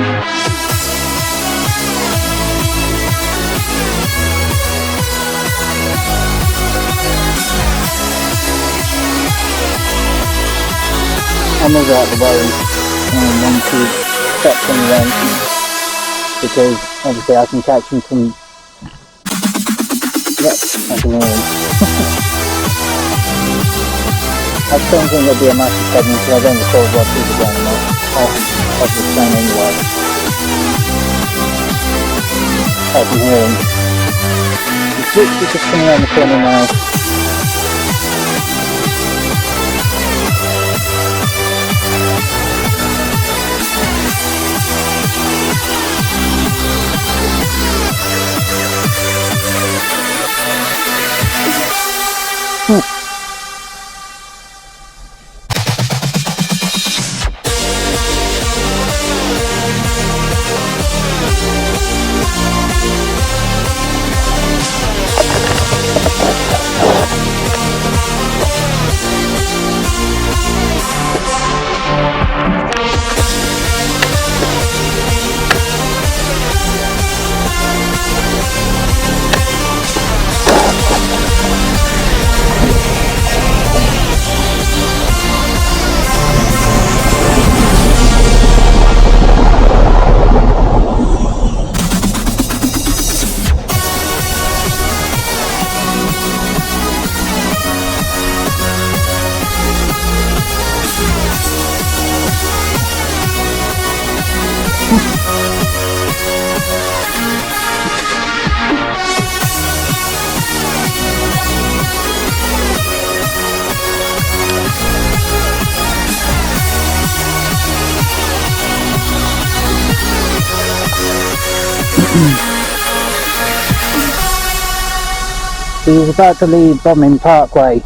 I'm over at the worry want to stop from ranking because obviously I can catch him from at the moment. I don't think there'll be a massive segment because I don't record what people are going off the train anyway. I can hear him. He's literally just coming around the corner now. He was about to leave Bodmin Parkway.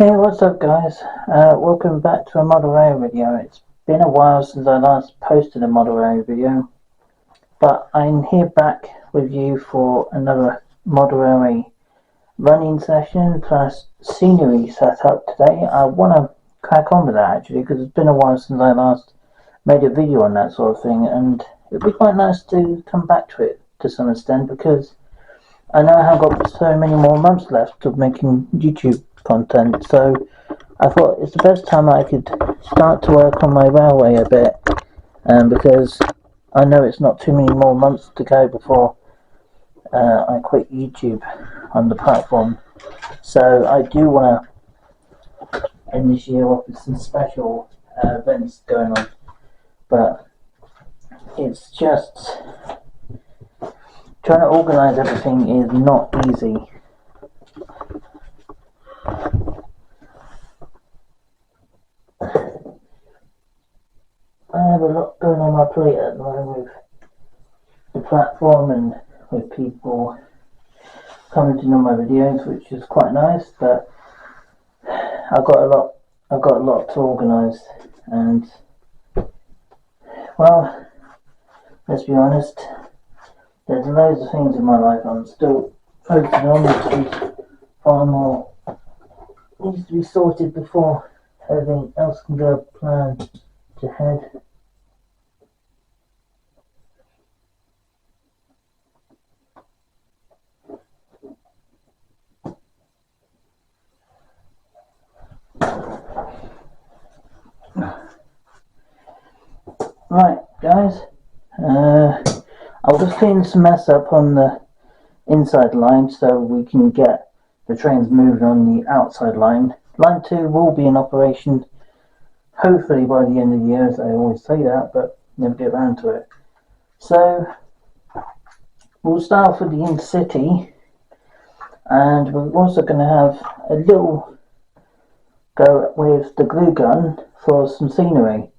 Hey, what's up guys? Welcome back to a model A video. It's been a while since I last posted a model A video, but I'm here back with you for another model A running session plus scenery setup today. I want to crack on with that actually because it's been a while since I last made a video on that sort of thing, and it'd be quite nice to come back to it to some extent because I know I have got so many more months left of making YouTube content, so I thought it's the best time I could start to work on my railway a bit, because I know it's not too many more months to go before I quit YouTube on the platform. So I do want to end this year off with some special events going on, but it's just trying to organise everything is not easy. I have a lot going on my plate at the moment with the platform and with people commenting on my videos, which is quite nice, but I've got a lot to organise, and well, let's be honest, there's loads of things in my life I'm still focusing on, which is far more needs to be sorted before everything else can go plan to head. Right, guys, I'll just clean some mess up on the inside line so we can get the trains moved on the outside line. Line 2 will be in operation hopefully by the end of the year, as I always say that, but never get around to it. So we'll start off with the intercity, and we're also going to have a little go with the glue gun for some scenery.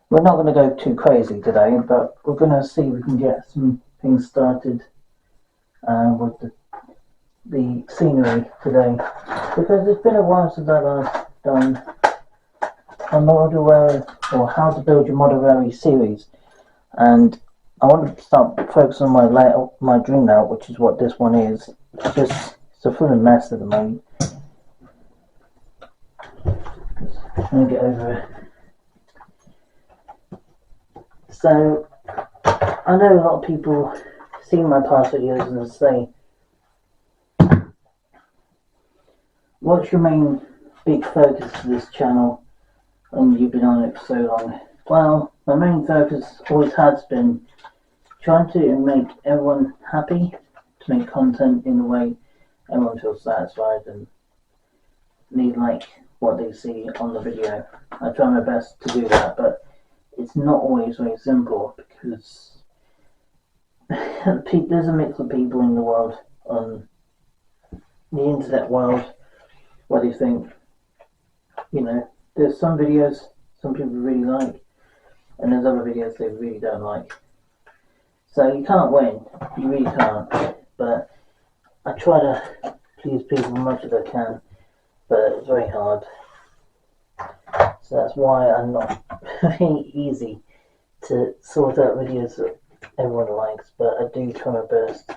We're not going to go too crazy today, but we're going to see if we can get some things started with the scenery today, because it's been a while since I've last done a model railway or how to build your model railway series, and I want to start focusing on my layout, my dream layout, which is what this one is. It's a full of mess at the moment. Let me get over it. So I know a lot of people see my past videos and say, what's your main big focus for this channel and you've been on it for so long? Well, my main focus always has been trying to make everyone happy, to make content in a way everyone feels satisfied and they like what they see on the video. I try my best to do that, but it's not always very simple because there's a mix of people in the world, on the internet world, where they think, there's some videos some people really like, and there's other videos they really don't like. So you can't win, you really can't, but I try to please people as much as I can, but it's very hard. So that's why I'm not very easy to sort out videos that everyone likes, but I do try my best.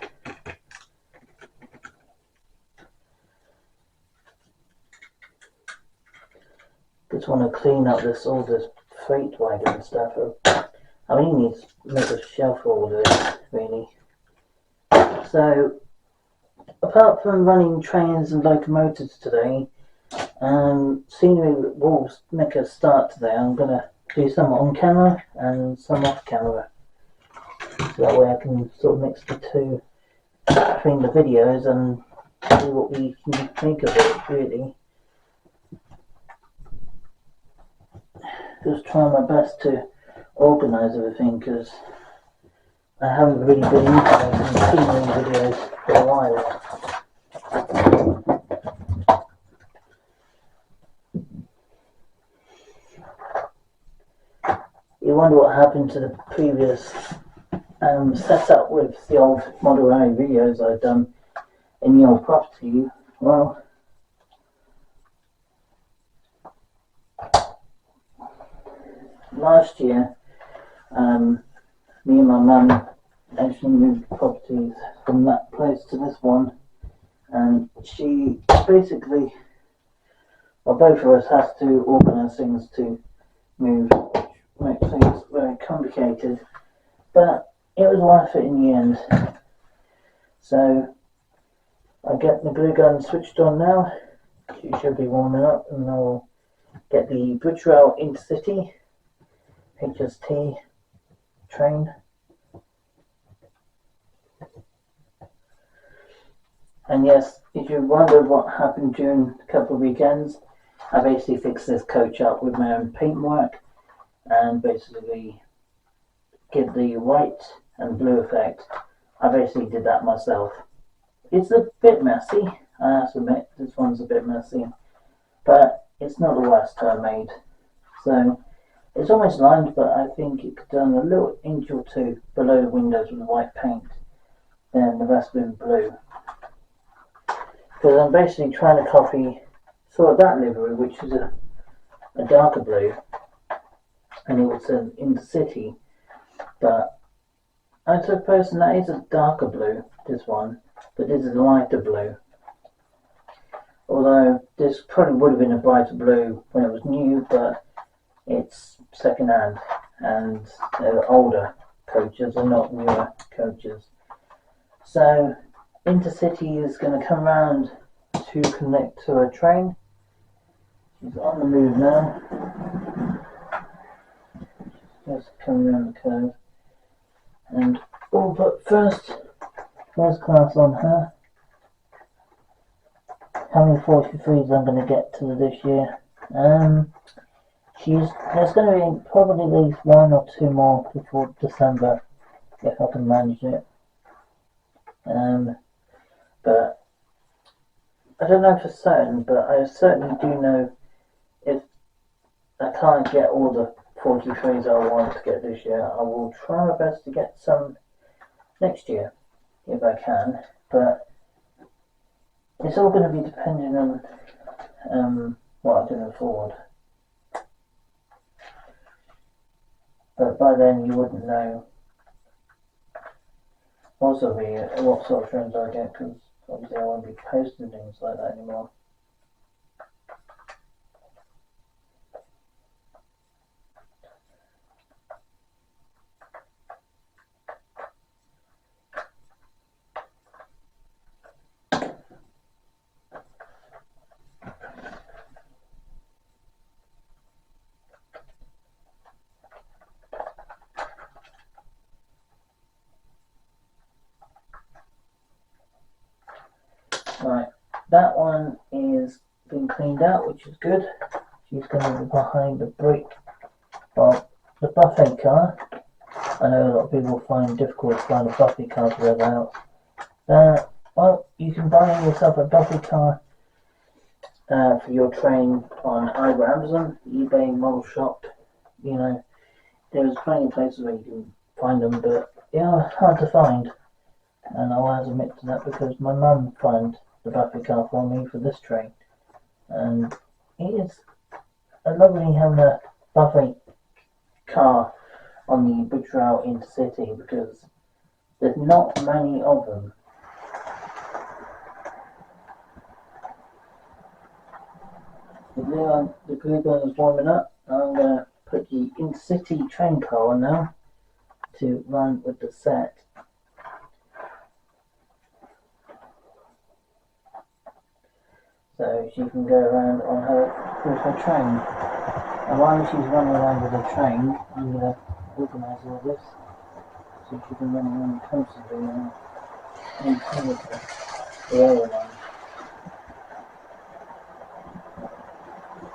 Just want to clean up all this freight wagon and stuff. I really need to make a shelf for all of this, really. So, apart from running trains and locomotives today, scenery will make a start today. I'm going to do some on camera and some off camera, so that way I can sort of mix the two between the videos and see what we can make of it, really. Just trying my best to organise everything because I haven't really been into making scenery videos for a while. You wonder what happened to the previous setup with the old Model A videos I've done in the old property. Well, last year, me and my mum actually moved properties from that place to this one, and she basically, well, both of us has to organise things to move, which makes things very complicated, but it was worth it in the end. So I get the glue gun switched on now. She should be warming up, and I'll get the Bridge Rail Intercity HST train. And yes, if you wonder what happened during a couple of weekends, I basically fixed this coach up with my own paintwork and basically give the white and blue effect. I basically did that myself. It's a bit messy, I have to admit, this one's a bit messy, but it's not the worst I made. So it's almost lined, but I think it could done a little inch or two below the windows with white paint, then the rest in blue. Because I'm basically trying to copy sort of that livery, which is a darker blue, and it was an Intercity, but I suppose that is a darker blue, this one, but this is a lighter blue. Although this probably would have been a brighter blue when it was new, but it's second hand, and they're older coaches and not newer coaches. So Intercity is going to come round to connect to a train. She's on the move now. Just coming around the curve. And all but first class on her. How many 43s I'm going to get to this year? There's going to be probably at least one or two more before December, if I can manage it. But I don't know for certain, but I certainly do know if I can't get all the 43s I want to get this year, I will try my best to get some next year, if I can. But it's all going to be depending on what I can afford. But by then you wouldn't know what sort of trims I get, because obviously I won't be posting things like that anymore. Right, that one is been cleaned out, which is good. She's going to be behind the brick of the buffet car. I know a lot of people find it difficult to find a buffet car to rev out. Well, you can buy yourself a buffet car for your train on either Amazon, eBay, Model Shop. You know, there's plenty of places where you can find them, but they are hard to find. And I'll have to admit to that because my mum found the buffet car for me for this train. And it is lovely having a buffet car on the Bridge Rail Intercity because there's not many of them. The glue gun is warming up. I'm going to put the Intercity train car on now to run with the set. So she can go around with her train. And while she's running around with her train, I'm going to organise all this so she can run around constantly and the airline.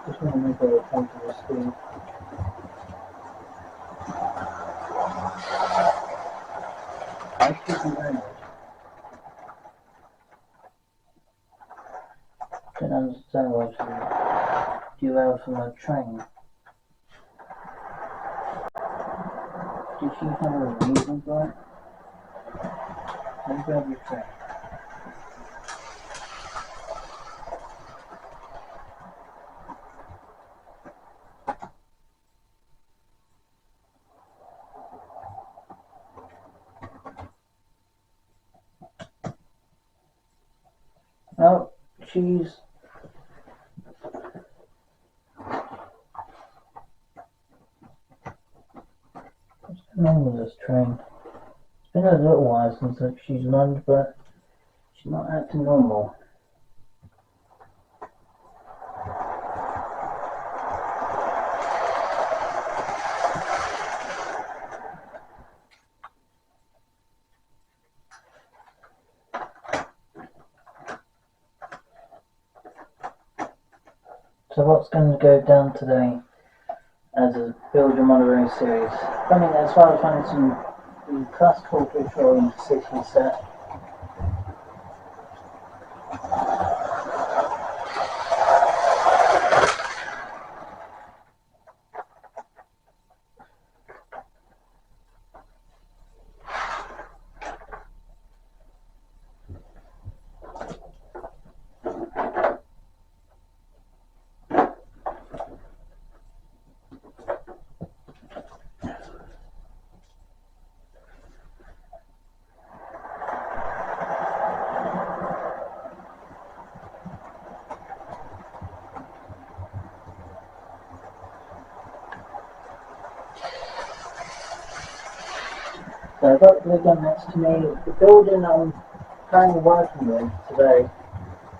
Just want to make her come to the screen. I should be I don't understand why she derailed from her train. Did she have a reason for it? Let me grab your train. No, she's... What's going on with this train? It's been a little while since she's run, but she's not acting normal. So what's going to go down today as a Build Your Monorail series? Funny, as far as finding some classical Victorian city set. So I've got the gun next to me. The building I'm currently working with today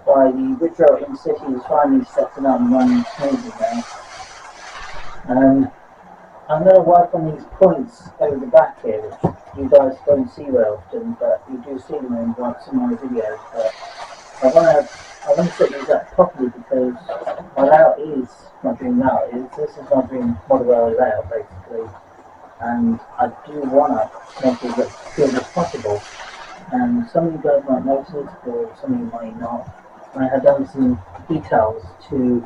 by the Ridgeway in City is finally setting up and running smoothly now. And I'm going to work on these points over the back here, which you guys don't see very often, but you do see them in some of my videos. But I want to set these up properly because my layout is my dream layout. This is my dream model layout basically. And I do want to make it as good as possible. And some of you guys might notice it, or some of you might not. I have done some details to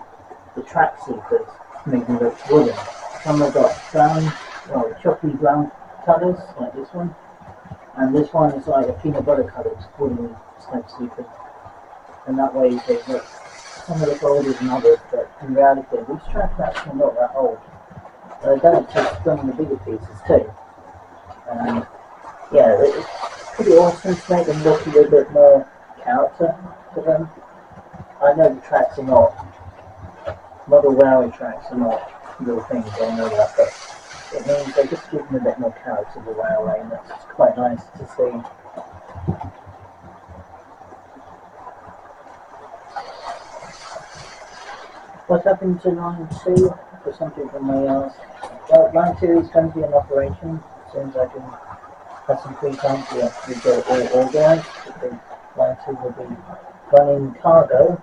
the track sleepers to make them look wooden. Some have got brown, well, chocolatey brown colours, like this one. And this one is like a peanut butter coloured wooden type sleeper. And that way they look, some of the older than others, but in reality, these tracks are actually not that old. Don't take some of the bigger pieces too. And yeah, it's pretty awesome to make them look a little bit more character to them. I know the tracks are not, model railway tracks are not little things, I know that, but it means they just give them a bit more character to the railway, and that's quite nice to see. What happened to Line 2? For some people may ask. Well, Line 2 is going to be in operation as soon as I can have some free time to actually get it all organised, because Line 2 will be running cargo,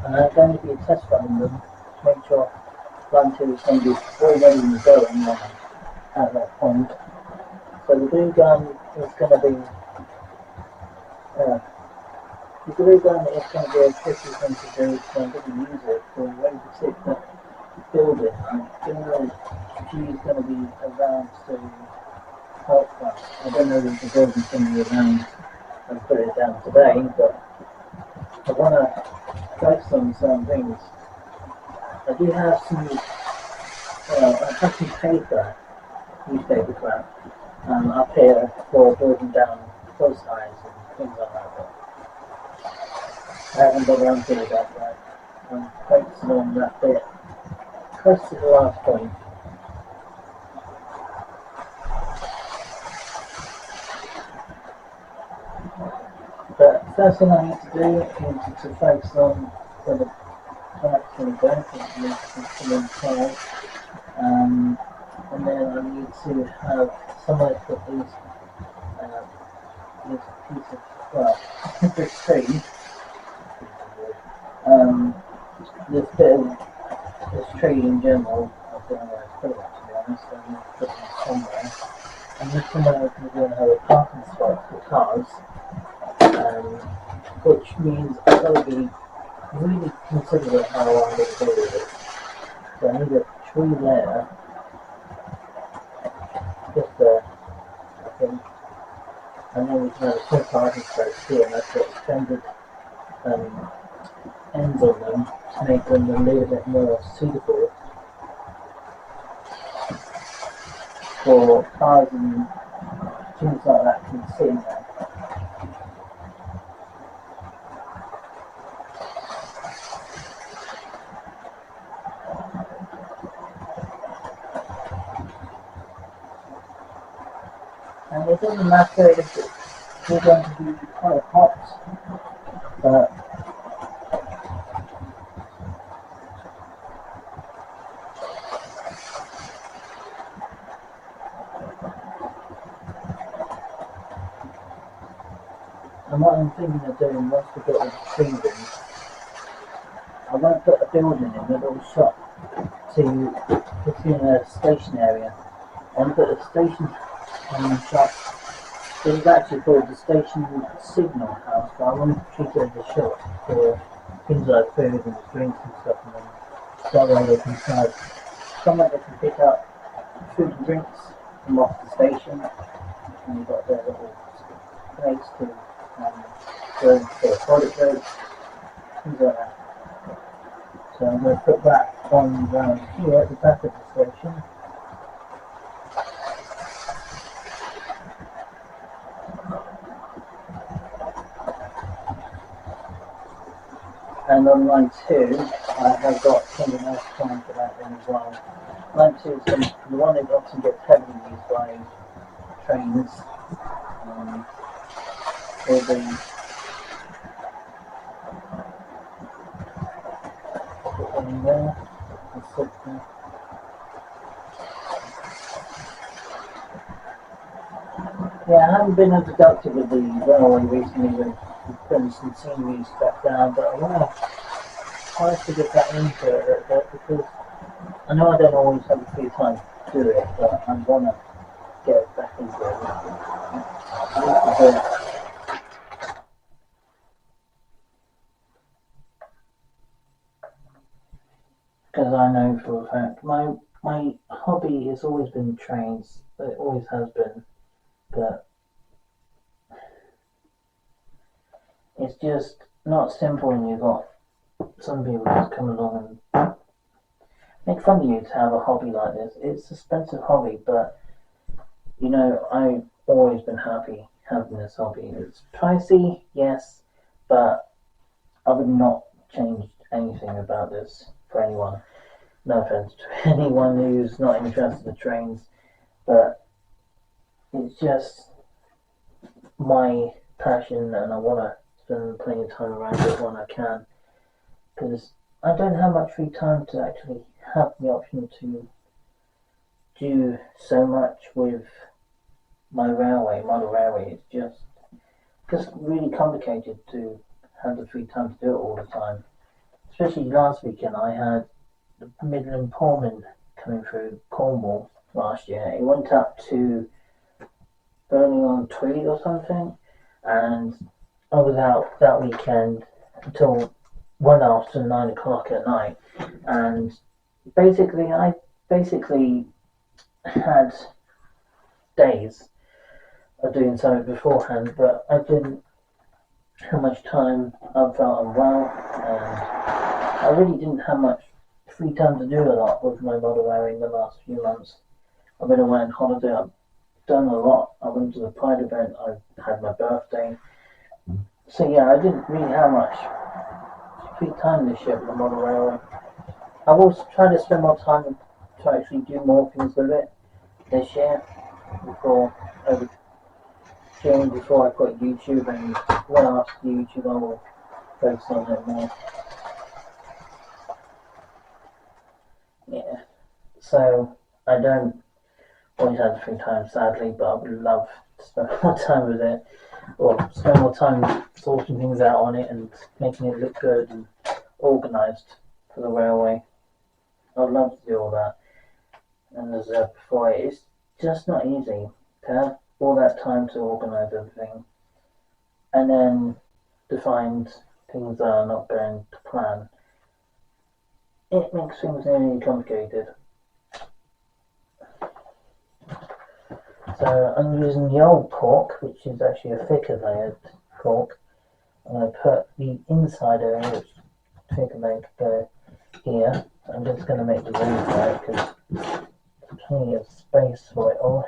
and I'm going to be test running them to make sure Line 2 is going to be all ready and going at that point. So the glue gun is going to be the glue gun is going to be a tricky thing to do, so I'm going to use it for a very particular building. She's going to be around to help us. I don't know if the building's going to be around and put it down today, but I want to focus on certain things. I do have some, I have some paper, newspaper crap, up here for building down close ties and things like that. But I haven't got around to that. I'm focusing on that bit close to the last point. But first thing I need to do is to focus on where the tracks going to go, and then I need to have somewhere to put this piece of, well, this tree, this bit of this tree in general. I don't know where to put it, to be honest. I'm going to put it somewhere. And this one I'm going to have a parking spot for cars, which means I've got to be really considerate how I'm going to do with it. So I need a tree there, just there, I think. And then we can have a small parking space here, and I've got extended ends on them to make them a little bit more suitable for cars and things like that to sit in there. And it doesn't matter if you're going to be quite hot, but and what I'm thinking of doing once we get all the trees in, I won't put a building in, a little shop to put in a station area. I want to put a station shop. This is actually called the Station Signal House, but I want to treat it as a shop for things like food and drinks and stuff, and then that way they can have somewhere they can pick up food and drinks from off the station, and you've got their little place to go into their toilet breaks, things like that. So I'm going to put that on around here at the back of the station. And on line 2, I have got something else planned for that one as well. Line 2 is the one that often gets heavily used by trains. Will be put in there and sit there. Yeah, I haven't been as productive with the railway recently with putting some scenery stuff down, but I want to try to get that into it a little bit because I know I don't always have the free time to do it, but I'm going to get back into it. I need to do it. Because I know for a fact my hobby has always been trains. It always has been, but it's just not simple when you've got some people just come along and make fun of you to have a hobby like this. It's an expensive hobby, but you know I've always been happy having this hobby. It's pricey, yes, but I would not change anything about this for anyone. No offense to anyone who's not interested in trains, but it's just my passion and I want to spend plenty of time around it when I can because I don't have much free time to actually have the option to do so much with my model railway. It's just really complicated to have the free time to do it all the time. Especially last weekend I had the Midland Pullman coming through Cornwall last year. It went up to Burnley-on-Tweed or something, and I was out that weekend until well after 9 o'clock at night, and I had days of doing something beforehand, but I didn't have much time. I felt unwell, and I really didn't have much free time to do a lot with my model railway in the last few months. I've been away on holiday. I've done a lot. I went to the Pride event. I had my birthday. So yeah, I didn't really have much free time this year with the model railway. I will try to spend more time to actually do more things with it this year before I quit YouTube, and when after YouTube I will focus on it more. Yeah. So I don't always have free time, sadly, but I would love to spend more time with it, or spend more time sorting things out on it and making it look good and organised for the railway. I'd love to do all that. And as before, it's just not easy to have all that time to organise everything, and then to find things that are not going to plan. It makes things really complicated. So I'm using the old cork, which is actually a thicker layered cork. I'm going to put the inside area, which thicker layer could go here. I'm just going to make the room for it because there's plenty of space for it all.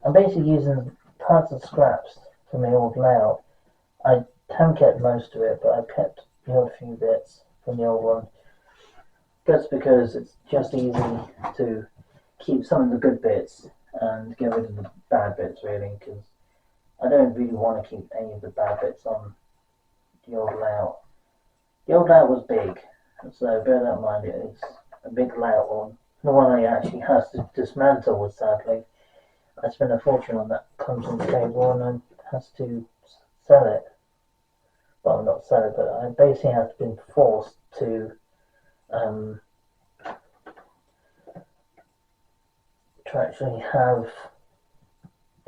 I'm basically using parts of scraps from the old layout. I haven't kept most of it, but I've kept the odd few bits from the old one. That's because it's just easy to keep some of the good bits and get rid of the bad bits really, because I don't really want to keep any of the bad bits on the old layout. The old layout was big, so bear that in mind. It is a big layout one. The one I actually has to dismantle was sadly. I spent a fortune on that content cable and I has to sell it. Well, not sell it, but I basically have been forced to um, actually have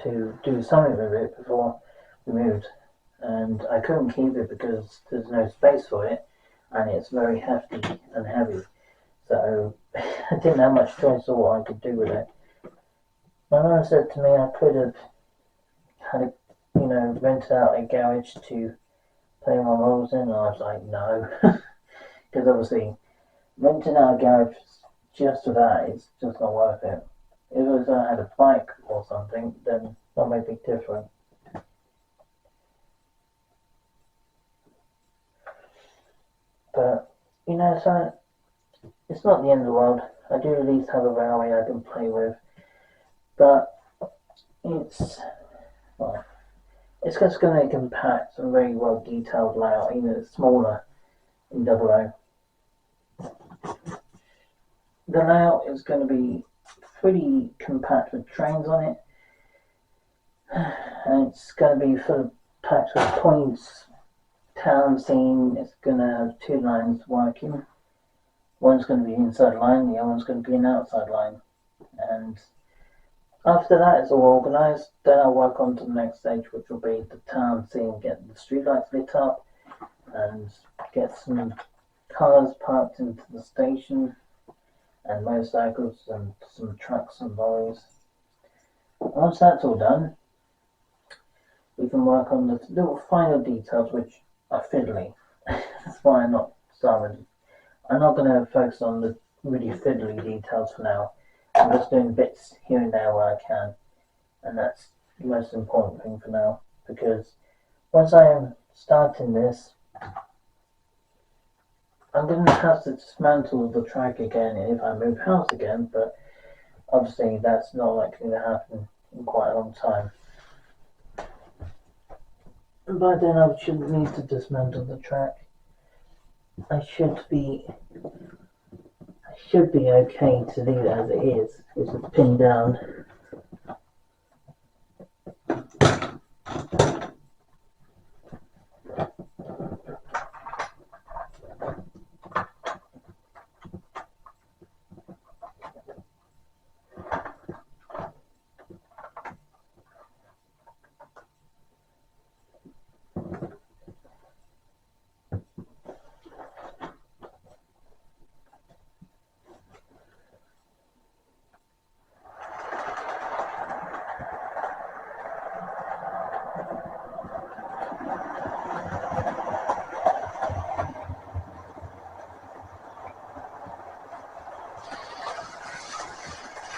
to do something with it before we moved, and I couldn't keep it because there's no space for it, and it's very hefty and heavy. So I didn't have much choice of what I could do with it. My mum said to me I could have had rented out a garage to play my models in, and I was like, no, because obviously renting out a garage just for that is just not worth it. If it was I had a bike or something, then that might be different. But so it's not the end of the world. I do at least have a railway I can play with, but it's just going to compact and very well detailed layout, even if it's smaller in Double O. The layout is going to be pretty compact with trains on it, and it's going to be full of packed with points, town scene. It's going to have two lines working. One's going to be inside line, the other one's going to be an outside line. And after that it's all organised, then I'll work on to the next stage, which will be the town scene, get the streetlights lit up, and get some cars parked into the station, and motorcycles, and some trucks and lorries. Once that's all done, we can work on the little final details, which are fiddly. That's why I'm not starting. I'm not going to focus on the really fiddly details for now. I'm just doing bits here and there where I can, and that's the most important thing for now, because once I am starting this, I'm going to have to dismantle the track again if I move house again, but obviously that's not likely to happen in quite a long time. By then I shouldn't need to dismantle the track. I should be okay to leave it as it is. It's just pinned down.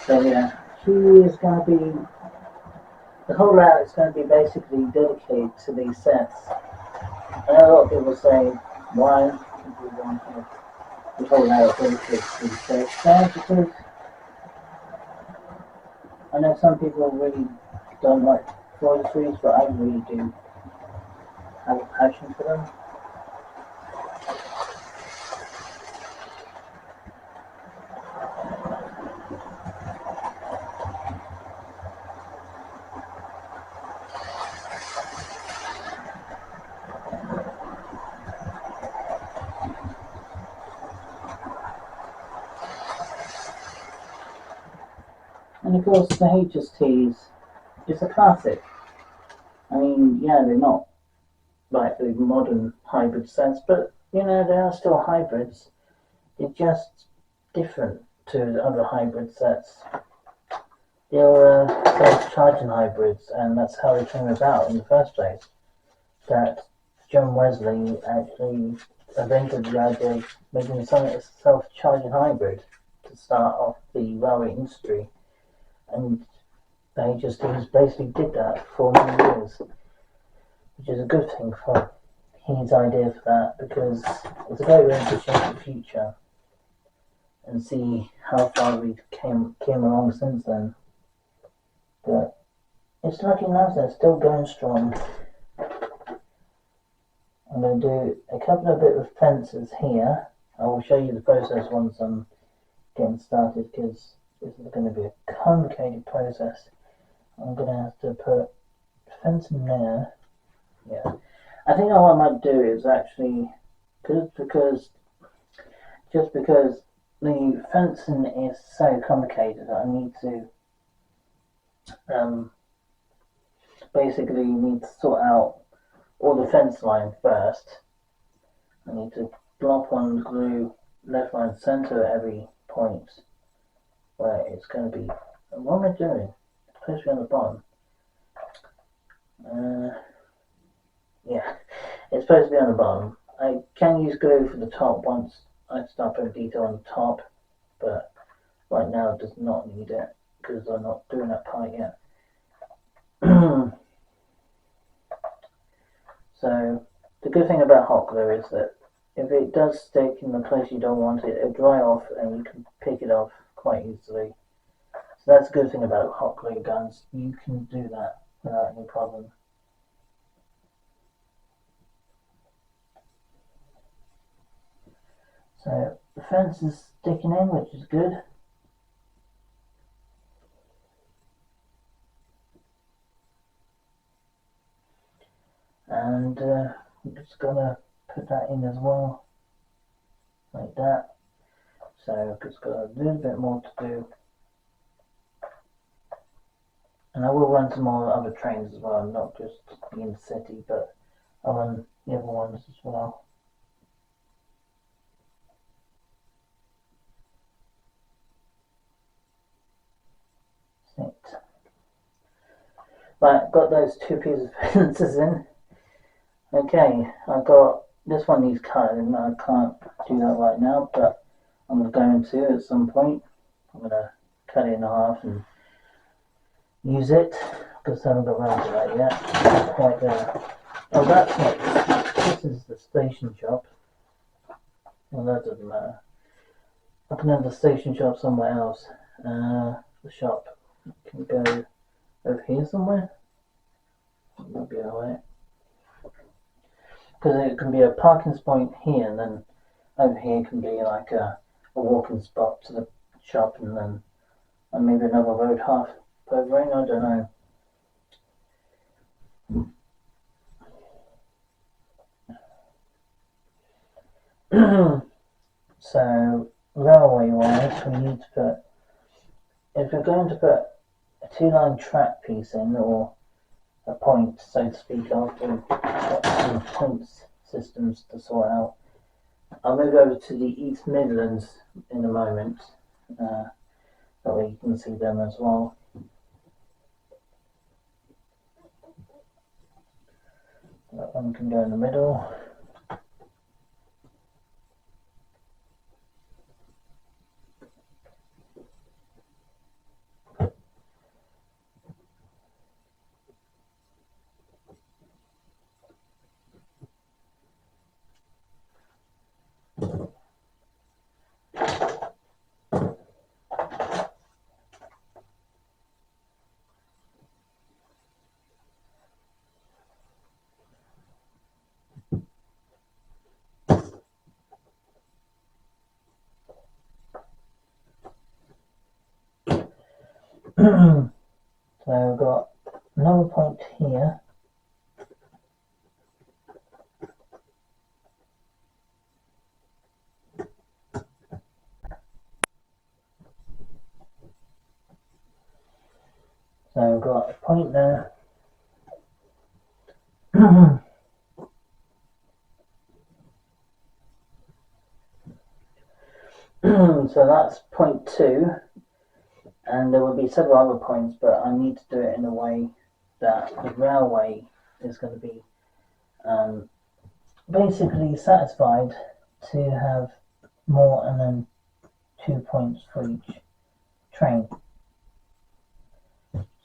So yeah, she is going to be, the whole layout is going to be basically dedicated to these sets. I know a lot of people say, why do you want the whole layout dedicated to these sets? Because I know some people really don't like forestries, but I really do have a passion for them. And of course, the HSTs is a classic. I mean, yeah, they're not like the modern hybrid sets, but they are still hybrids. They're just different to the other hybrid sets. They were self-charging hybrids, and that's how they came about in the first place. That John Wesley actually invented the idea of making something a self-charging hybrid to start off the railway industry. And they just basically did that for many years, which is a good thing for his idea for that, because it's a great way to change the future and see how far we came along since then. but it's looking nice and it's still going strong. I'm going to do a couple of bit of fences here. I will show you the process once I'm getting started, because this is going to be a complicated process. I'm going to have to put fence in there. Yeah, I think what I might do is actually, because the fencing is so complicated, I need to basically need to sort out all the fence line first. I need to block on glue left, right, and centre at every point where it's going to be. What am I doing? It's supposed to be on the bottom. Yeah, it's supposed to be on the bottom. I can use glue for the top once I start putting detail on the top, but right now it does not need it because I'm not doing that part yet. So the good thing about hot glue is that if it does stick in the place you don't want it, it'll dry off and you can pick it off quite easily. So that's a good thing about hot glue guns. You can do that without any problem. So the fence is sticking in, which is good. And I'm just gonna put that in as well, like that. So I've just got a little bit more to do. And I will run some more other trains as well, not just the intercity, but I'll run the other ones as well. Right, got those two pieces of fences in. Okay, I've got this one needs cutting. I can't do that right now, but I'm going to at some point. I'm going to cut it in half and use it, because I haven't got around to that yet. Quite there. Oh, that's not. This is the station shop. Well, that doesn't matter. I can have the station shop somewhere else. The shop can go over here somewhere. That'll be alright. Because it can be a parking spot here, and then over here can be like a walking spot to the shop, and then maybe another road half over in. I don't know. So railway wise, we need to put, if we're going to put a two-line track piece in, or a point, so to speak, after we've got some points systems to sort out. I'll move over to the East Midlands in a moment, that way you can see them as well. That one can go in the middle. So I've got another point here. So I've got a point there. So that's point 2, and there will be several other points, but I need to do it in a way that the railway is going to be basically satisfied to have more and then 2 points for each train.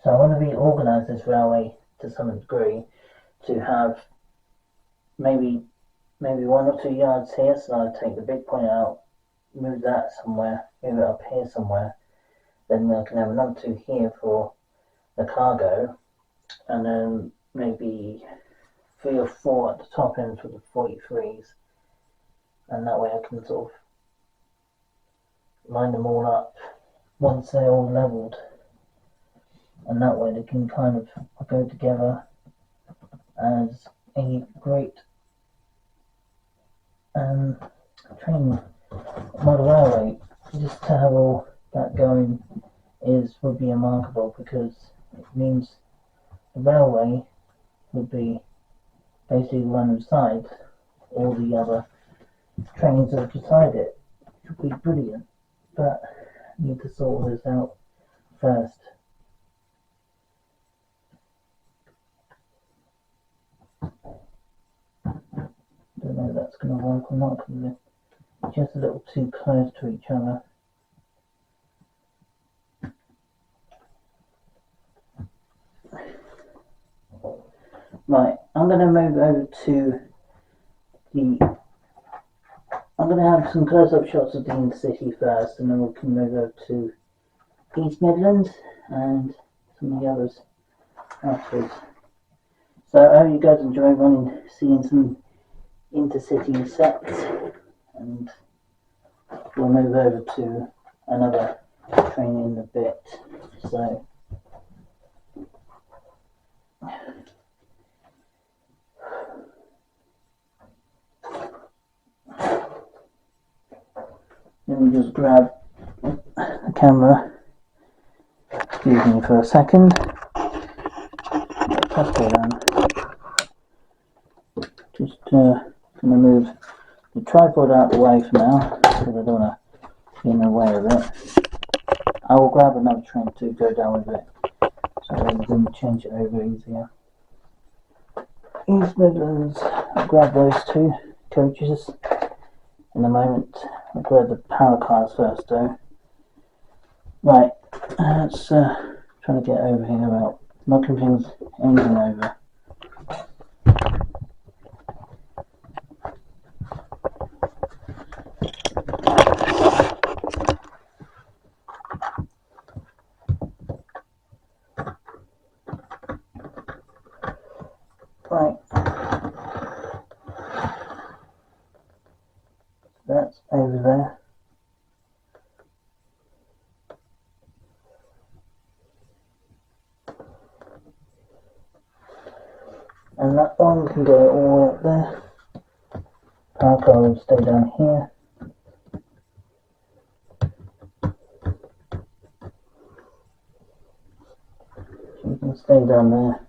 So I want to reorganise this railway to some degree to have maybe 1 or 2 yards here, so I'll take the big point out, move that somewhere, move it up here somewhere, then I can have another 2 here for the cargo, and then maybe 3 or 4 at the top end for the 43s, and that way I can sort of line them all up once they're all leveled, and that way they can kind of go together as a great training model railway. Just to have all that going would be remarkable, because it means the railway would be basically run inside all the other trains that are beside it, which would be brilliant. But I need to sort all this out first. Don't know if that's going to work or not, because they're just a little too close to each other. Right, I'm going to move over to I'm going to have some close-up shots of the Intercity first, and then we can move over to East Midlands and some of the others afterwards. So I hope you guys enjoy seeing some Intercity sets, and we'll move over to another train in a bit. So let me just grab the camera. Excuse me for a second. Just going to move the tripod out of the way for now, because I don't want to be in the way of it. I will grab another train to go down with it, so then we can change it over easier. East Midlands, I'll grab those 2 coaches in a moment. I'll grab the power cars first though. Right, let's try to get over here without knocking things anything over. Right, that's over there. And that one can go all the way up there. Power car will stay down here. You can stay down there.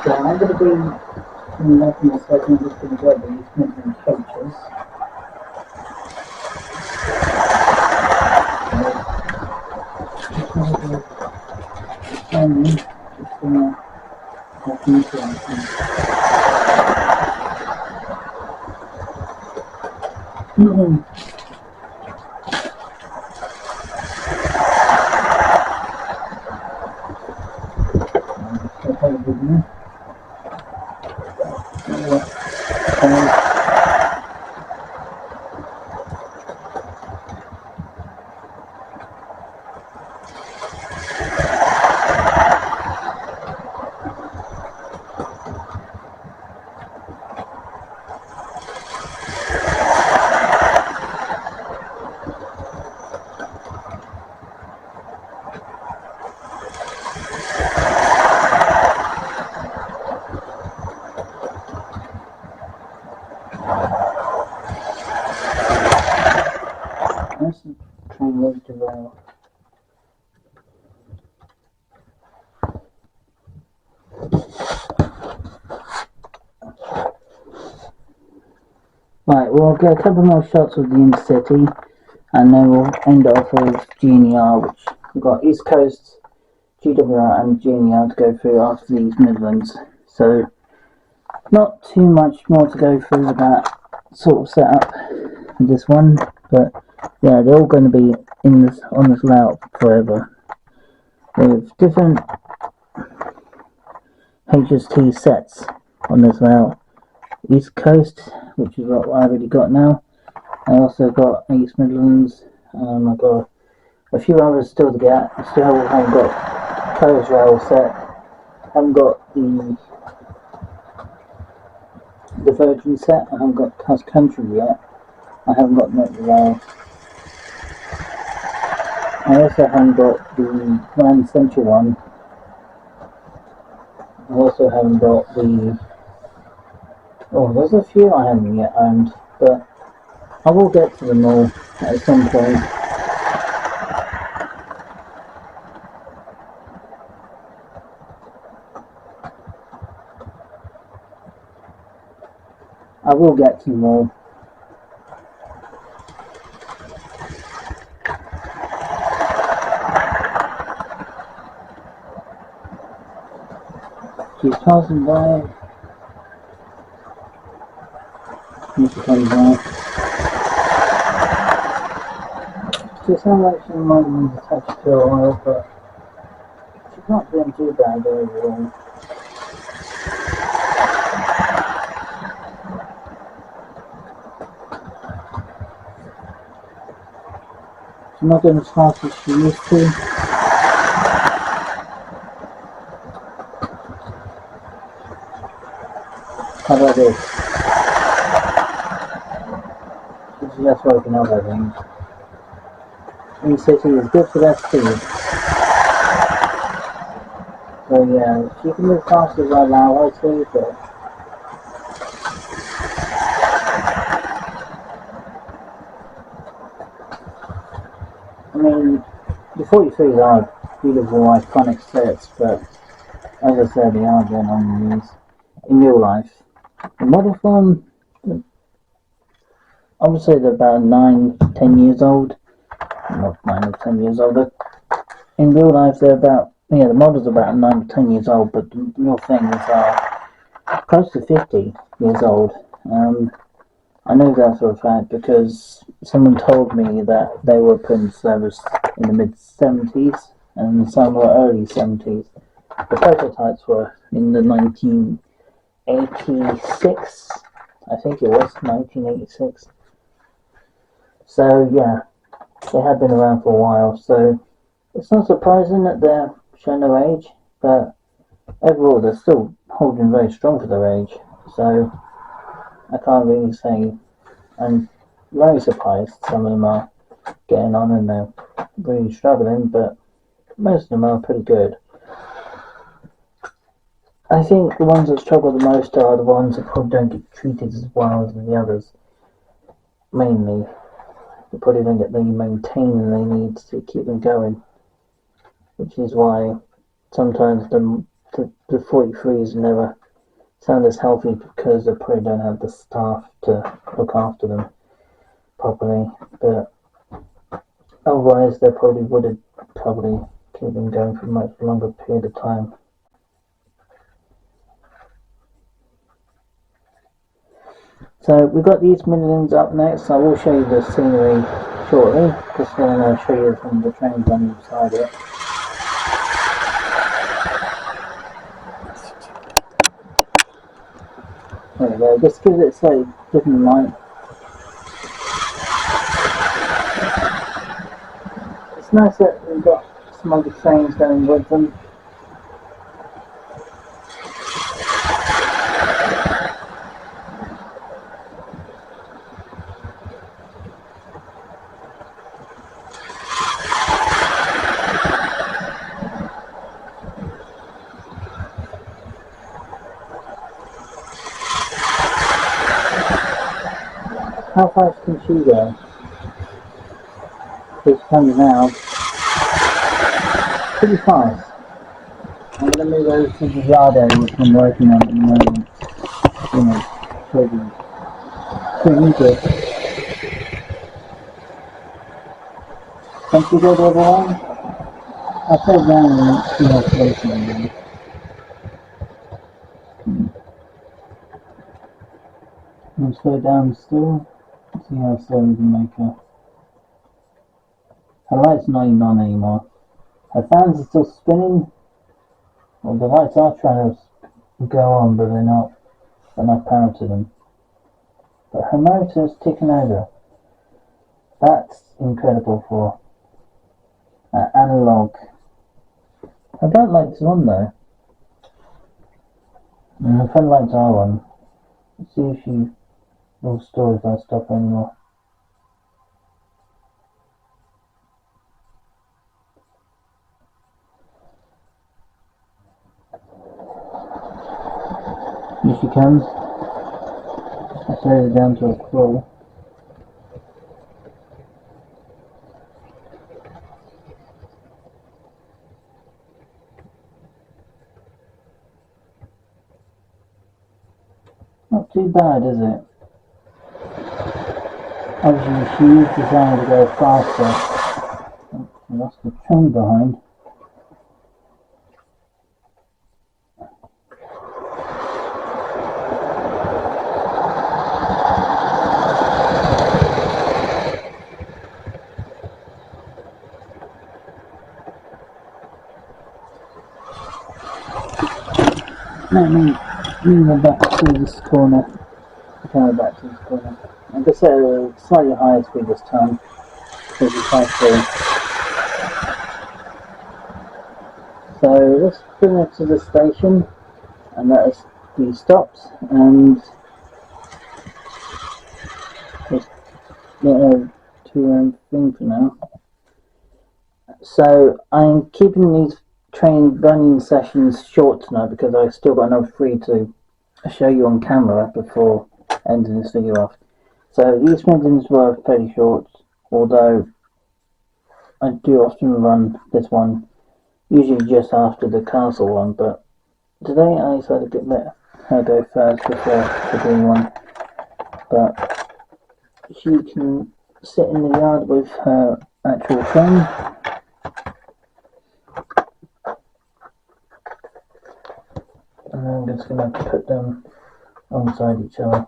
So I'm going to be making a second just going to grab these Midland coaches. And just going to have these ones. That's the train ready to rail. we'll get a couple more shots of the Intercity, and then we'll end it off with GNR, which we've got East Coast, GWR and GNR to go through after these Midlands. So not too much more to go through with that sort of setup for this one, but yeah, they're all going to be on this route forever with different HST sets on this route. East Coast, which is what I already got now. I also got East Midlands. I've got a few others still to get. I still haven't got Coast Rail set. I haven't got the Virgin set. I haven't got Cross Country yet. I haven't got Metrorail. I also haven't got the Grand Central one. I also haven't got the... Oh, there's a few I haven't yet owned, but I will get to them all at some point. I will get to them all. She's passing by. Mr. comes by. She sounds like she might need a touch for a while, but she's not doing too bad overall. She's not doing as fast as she used to. How about this? She's just woken up, I think. Intercity is good for that speed. So yeah, she can move fast as I allow her to, but I mean, the 43s are beautiful, iconic sets, but as I said, they are getting on the knees in real life. In model form, I would say they're about 9-10 years old. Not 9 or 10 years older. In real life, they're about, yeah, the models are about 9 to 10 years old, but the real things are close to 50 years old. I know that for a fact because someone told me that they were put in service in the mid-70s and some were early 70s. The prototypes were in the 1986, I think it was 1986. So yeah, they have been around for a while, so it's not surprising that they're showing their age, but overall they're still holding very strong for their age, so I can't really say. I'm very surprised some of them are getting on and they're really struggling, but most of them are pretty good. I think the ones that struggle the most are the ones that probably don't get treated as well as the others. Mainly, they probably don't get the maintaining they need to keep them going, which is why sometimes the 43s never sound as healthy because they probably don't have the staff to look after them properly. But otherwise, they probably would keep them going for a much longer period of time. So we've got these Midlands up next. I will show you the scenery shortly, just then I'll show you some of the trains on inside it. There we go, just gives it a slightly different light. It's nice that we've got some other trains going with them. How fast can she go? She's coming now. Pretty fast. I'm going to move over to the yard area which I'm working on at the moment. Pretty good. Thank you, good everyone. I'll play down and see how close I am. I'll slow down still. See how slow we can make her. Her light's not even on anymore. Her fans are still spinning. Well, the lights are trying to go on, but they're not enough power to them. But her motor is ticking over. That's incredible for analog. I don't like this one though. And her front lights are on. Let's see if she will stall if I stop anymore. Here she comes. I set her down to a crawl. Not too bad, is it? Obviously, she is designed to go faster. Oh, I lost the train behind. Let me move back to this corner. Go back to this corner. I'm going to set a slightly higher speed this time because it's high speed. So let's bring her to the station and let us be stopped and just get her to her thing for now. So I'm keeping these train running sessions short tonight because I've still got enough free to show you on camera before ending this video off. So these meetings were fairly short, although I do often run this one usually just after the castle one, but today I decided to let her go first before the green one. But she can sit in the yard with her actual train. And I'm just going to put them alongside each other.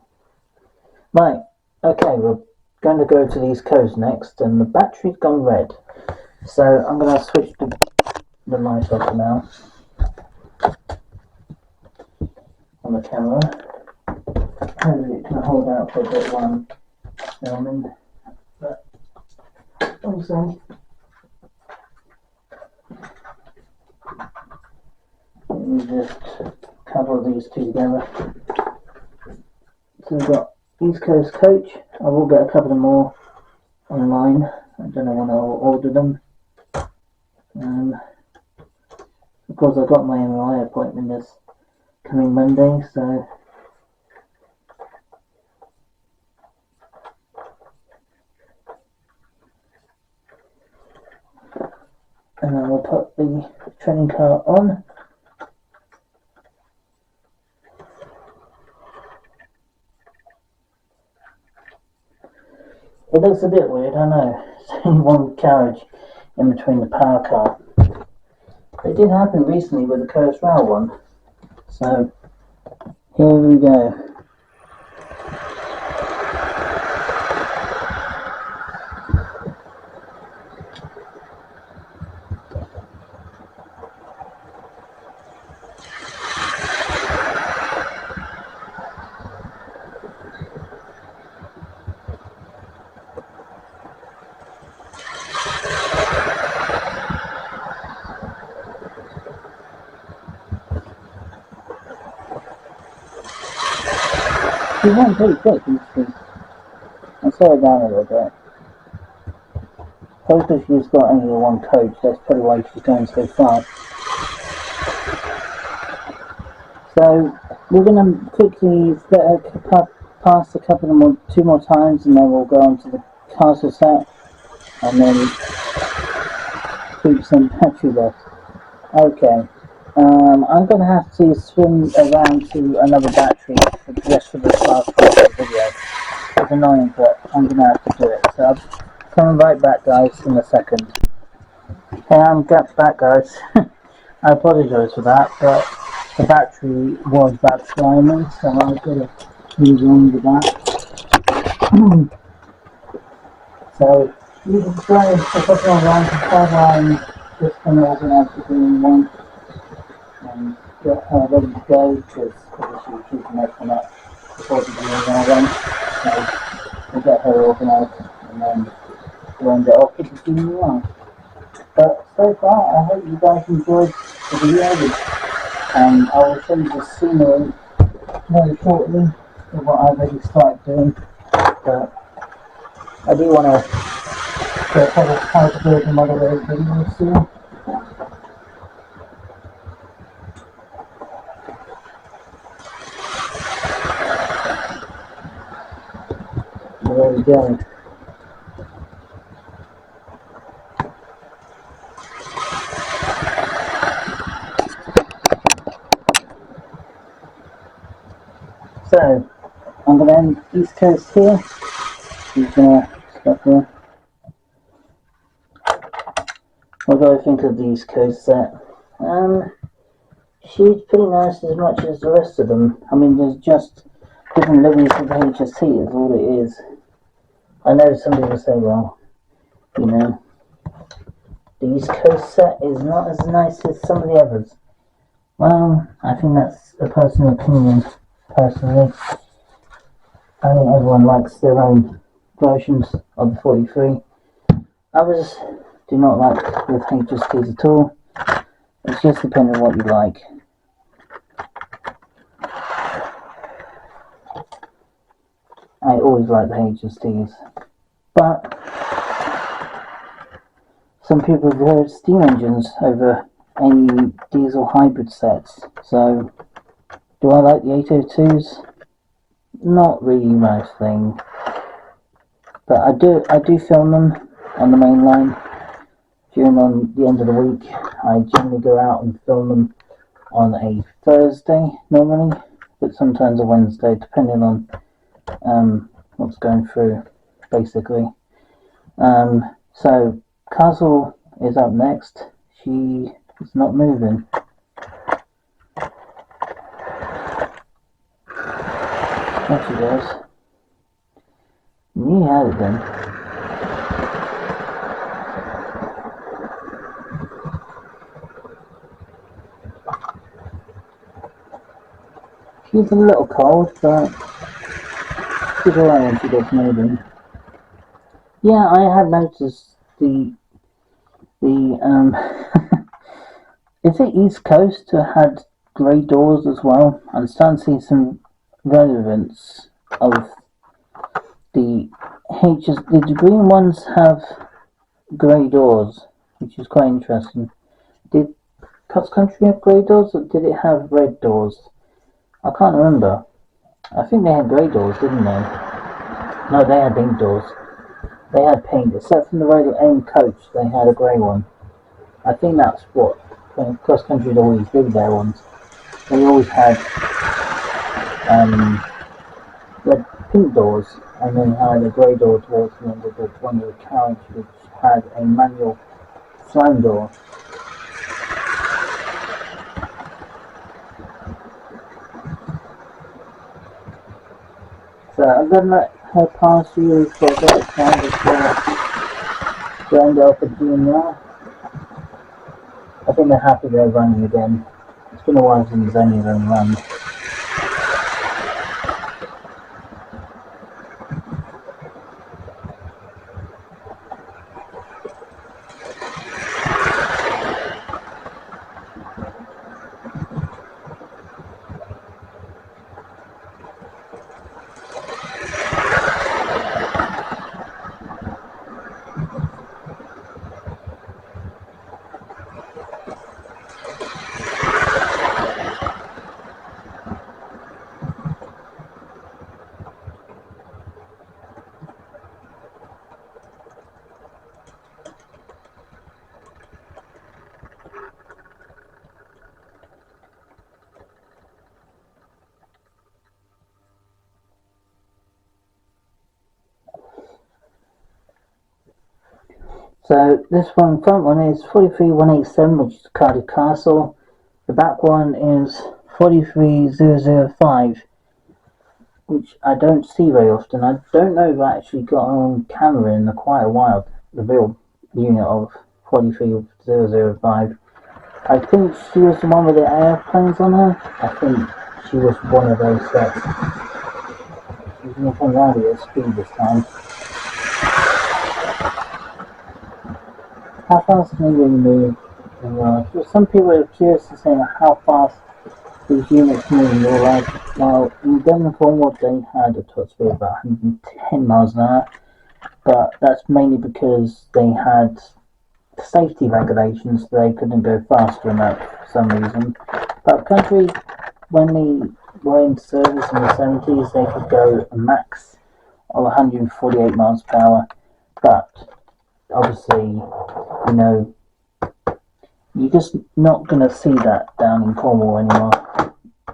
Right, okay, we're going to go to the East Coast next, and the battery's gone red. So I'm going to switch the light off for now on the camera. Hopefully it can hold out for a bit while I'm filming, but we'll see. Let me just couple these two together. So we've got East Coast Coach. I will get a couple of more online. I don't know when I'll order them. Of course, I've got my MRI appointment this coming Monday, so and I will put the training car on. It looks a bit weird, I know. There's only one carriage in between the power car. It did happen recently with the Coast Rail one. So, here we go. She went pretty quick, I slowed it down a little bit. Probably because she's got only one coach, that's probably why she's going so fast. So, we're going to quickly let her pass a couple of more, two more times, and then we'll go on to the castle set, and then 3% battery left. Okay. I'm going to have to swim around to another battery just for this last part of the video. It's annoying, but I'm gonna have to do it. So I'm coming right back, guys, in a second. Hey, I'm back, guys. I apologise for that, but the battery was backsliding, so I gotta move on with that. So you can try a couple of rounds of sideline, just going to organise the green one and get her ready to go, because obviously she's going to come up before the green one. So we'll get her organised and then we'll end it off with the green one. But so far, I hope you guys enjoyed the video, and I will show you the scenery very shortly of what I've already started doing. But I do want to cover how to build a model video soon. There we go. So, I'm going to end East Coast here. He's going to stop here. What do I think of the East Coast set? She's pretty nice as much as the rest of them. I mean, there's just different levels of HST is all it is. I know some people say, well, you know, the East Coast set is not as nice as some of the others. Well, I think that's a personal opinion, personally. I think everyone likes their own versions of the 43. Others do not like with HSTs at all. It's just depending on what you like. I always like the HSTs, but some people prefer steam engines over any diesel hybrid sets. So, do I like the 802s? Not really my thing, but I do film them on the main line during the end of the week. I generally go out and film them on a Thursday normally, but sometimes a Wednesday, depending on what's going through, basically. So Castle is up next. She is not moving. There she goes. You had it then. She's a little cold, but she's alright when she gets moving. Yeah, I have noticed the is it East Coast had grey doors as well? I'm starting to see some relevance of the HS. Did the green ones have grey doors, which is quite interesting? Did Cross Country have grey doors, or did it have red doors? I can't remember. I think they had grey doors, didn't they? No, they had pink doors. They had pink, except from the Royal Aim coach, they had a grey one. I think that's what Cross Country always did their ones. They always had red pink doors, and then had a grey door towards the end of the one of the carriage, which had a manual slam door. So I'm going to let her pass you for a bit of time before we end up at Junior. I think they're happy they're running again. It's been a while since any of them run. So this one, front one is 43187, which is Cardiff Castle. The back one is 43005, which I don't see very often. I don't know if I actually got on camera in quite a while, the real unit of 43005. I think she was the one with the airplanes on her. I think she was one of those sets. She's going to come around at speed this time. How fast can you really move? Some people are curious to say how fast these units move in real life. Now, in Devon and Cornwall, they had a top speed of about 110 miles an hour, but that's mainly because they had safety regulations. They couldn't go faster than that for some reason. But country, when they were in service in the 70s, they could go a max of 148 miles per hour, but obviously, you're just not going to see that down in Cornwall anymore.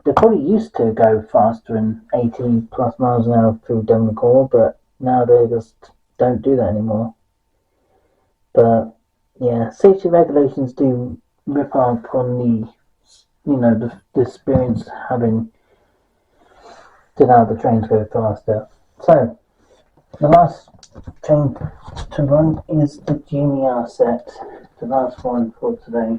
They probably used to go faster than 80 plus miles an hour through Devon and Cornwall, but now they just don't do that anymore. But yeah, safety regulations do rip up on the experience having to have the trains go faster. So the last train to run is the GMR set, the last one for today.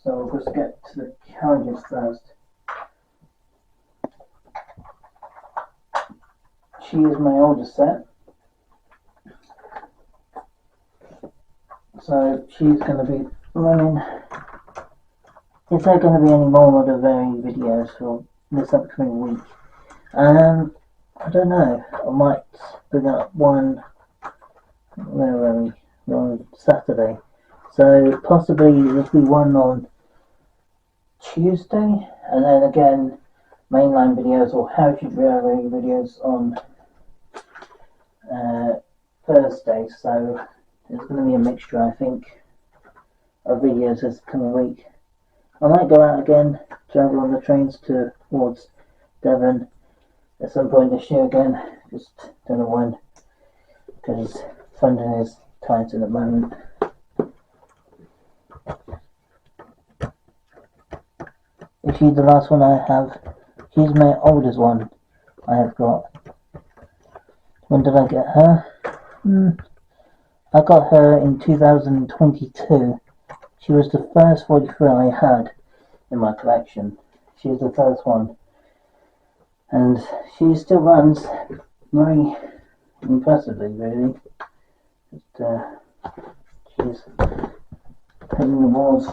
So we'll just get to the carriages first. She is my oldest set. So she's going to be running. Is there going to be any more Model Vary videos for this upcoming week? I don't know. I might bring up one. Where were we? On Saturday. So possibly there'll be one on Tuesday, and then again mainline videos or Heritage Railway videos on Thursday. So there's going to be a mixture, I think, of videos this coming week. I might go out again, travel on the trains towards Devon at some point this year again. Just don't know when, because funding is tight at the moment. Is she the last one I have? She's my oldest one I have got. When did I get her? I got her in 2022. She was the first 43 I had in my collection. She was the first one. And she still runs very impressively, really. She's hitting the walls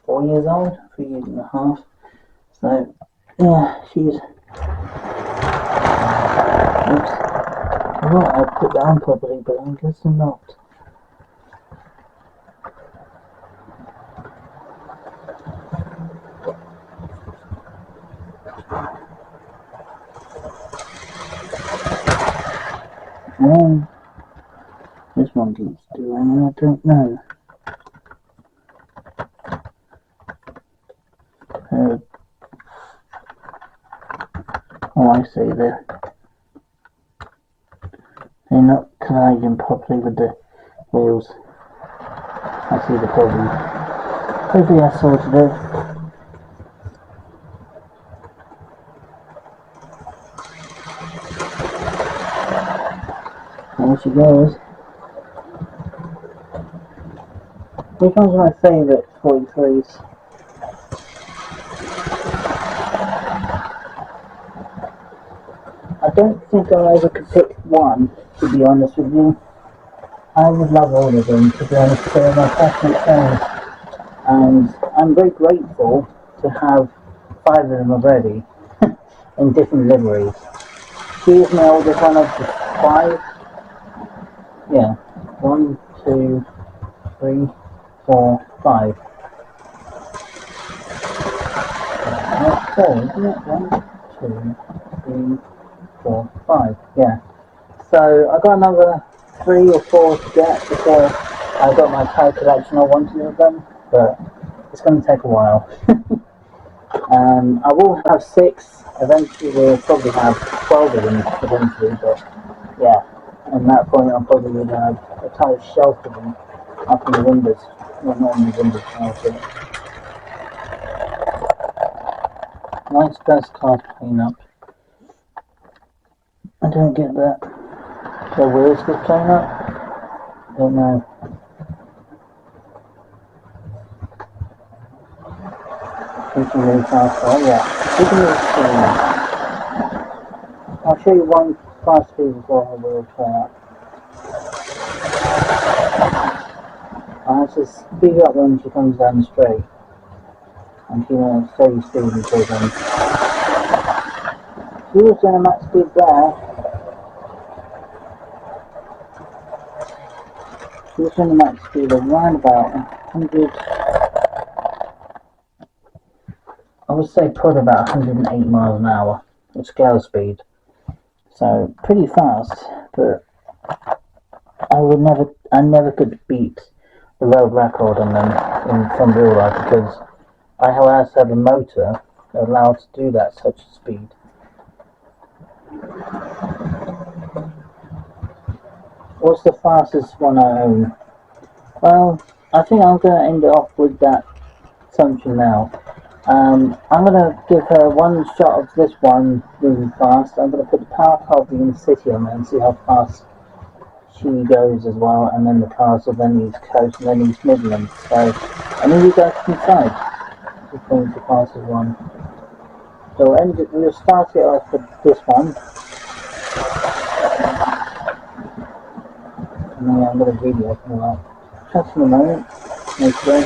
4 years old, 3 years and a half. So, yeah, she's... Oops. I thought I'd put that on properly, but I guess I'm not. This one keeps doing, I don't know. I see they're not colliding properly with the wheels. I see the problem. Hopefully I sorted it. There she goes. Which one's my favourite 43s? I don't think I ever could pick one, to be honest with you. I would love all of them, to be honest. They're my passionate friends. And I'm very grateful to have 5 of them already, in different liveries. She is my oldest one of the 5. Yeah, 1, 2, 3, 4, 5. Not 4, isn't it? 1, 2, 3, 4, 5. Yeah. So I got another 3 or 4 to get before I got my entire collection I wanted of them, but it's going to take a while. I will have 6. Eventually we'll probably have 12 of them eventually, but yeah. And at that point I probably would have a tight shelter them up in the windows. Well, not in the windows, shelter. Nice best car to clean up. I don't get that. The wheels get clean up? Don't know. We can really fast. Oh yeah, we can really clean. I'll show you one fast speed before her wheels clean up. I have to speed up when she comes down the straight. And she won't steady speed until then. She was doing a max speed there. She was doing a max speed of around about 100. I would say probably about 108 miles an hour at scale speed. So pretty fast, but I never could beat the road record on them from real life because I have to have a motor allowed to do that such a speed. What's the fastest one I own? Well, I think I'm going to end it off with that assumption now. I'm going to give her one shot of this one really fast. I'm going to put the power car of the Intercity on there and see how fast she goes as well, and then the cars of then East Coast and then East Midlands. So, and then you guys can decide which one's the fastest one. So we'll start it off with this one. And then I'm going to video it coming up. Just in a moment. Okay.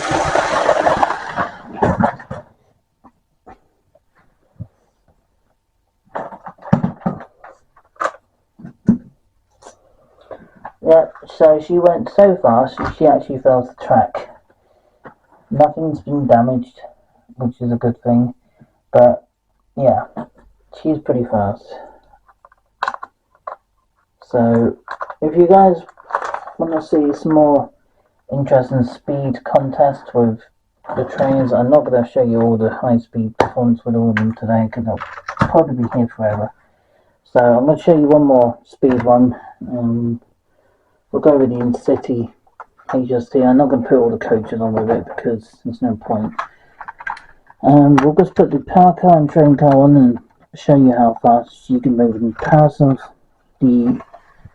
Yeah, so she went so fast she actually fell to the track. Nothing's been damaged, which is a good thing. But yeah, she's pretty fast. So if you guys want to see some more interesting speed contests with the trains, I'm not going to show you all the high speed performance with all of them today because I'll probably be here forever. So I'm going to show you one more speed one. We'll go with the Intercity HST. I'm not going to put all the coaches on with it because there's no point. We'll just put the power car and train car on and show you how fast you can move in comparison of the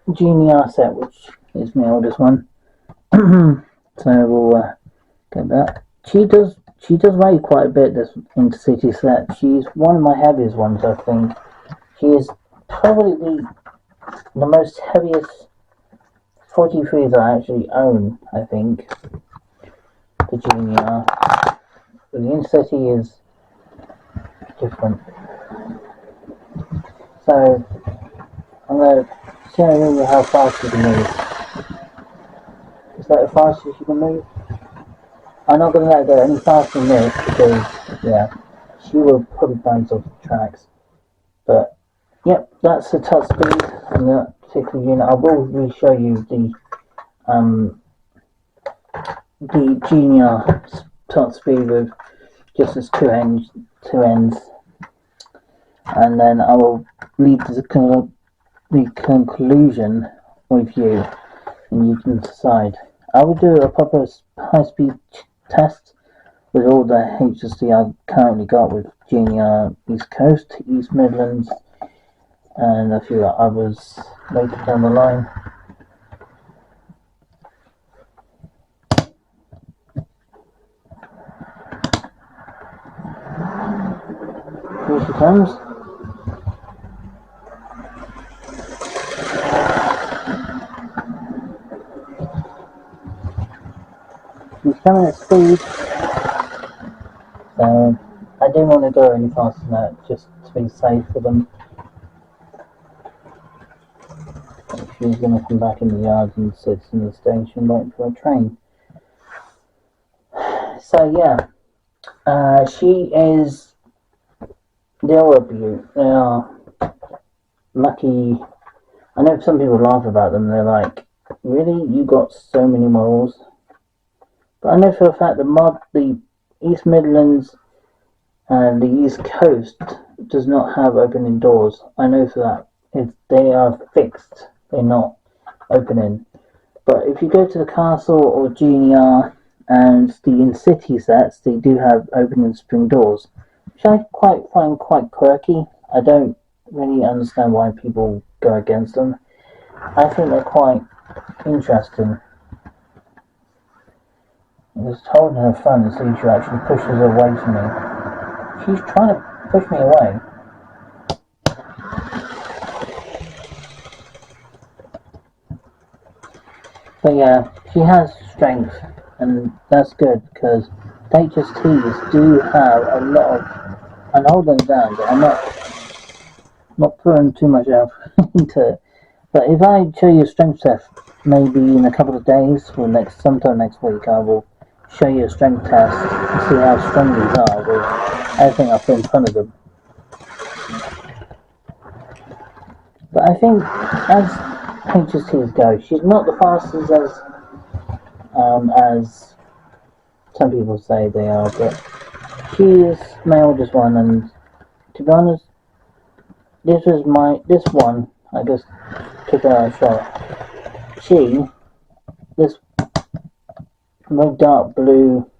GNR set, which is my oldest one. So we'll get that. She does weigh quite a bit, this Intercity set. She's one of my heaviest ones, I think. She is probably the most heaviest 43s I actually own, I think. The GNR. But the Intercity is different. So I'm going to show you how fast you can move. Is that the fastest you can move? I'm not going to let her go any faster than this because, yeah, she will probably bounce off the tracks. But, yep, that's the top speed on that particular unit. I will re-show you the GNR top speed with just as two ends. And then I will leave the conclusion with you, and you can decide. I will do a proper high-speed test with all the HST I've currently got with GNR East Coast, East Midlands, and a few others later down the line. Here she comes. She's coming at speed, so I didn't want to go any faster than that, just to be safe for them. She's going to come back in the yard and sit in the station waiting for a train. So yeah, she is. They are a beaut. They are lucky. I know some people laugh about them. They're like, really? You got so many models? But I know for a fact the East Midlands and the East Coast does not have opening doors. I know for that. They are fixed. They're not opening. But if you go to the Castle or Junior and the In-City sets, they do have opening spring doors, which I find quite quirky. I don't really understand why people go against them. I think they're quite interesting. Just holding her phone so she actually pushes away from me. She's trying to push me away. But yeah, she has strength, and that's good because HSTs do have a lot of. I'm holding them down, but I'm not putting too much effort into it. But if I show you a strength test, maybe in a couple of days or sometime next week, I will show you a strength test and see how strong these are with everything I put in front of them. But I think as HSTs go, she's not the fastest as some people say they are, but she is my oldest one, and to be honest, this one I just took her a shot. This dark blue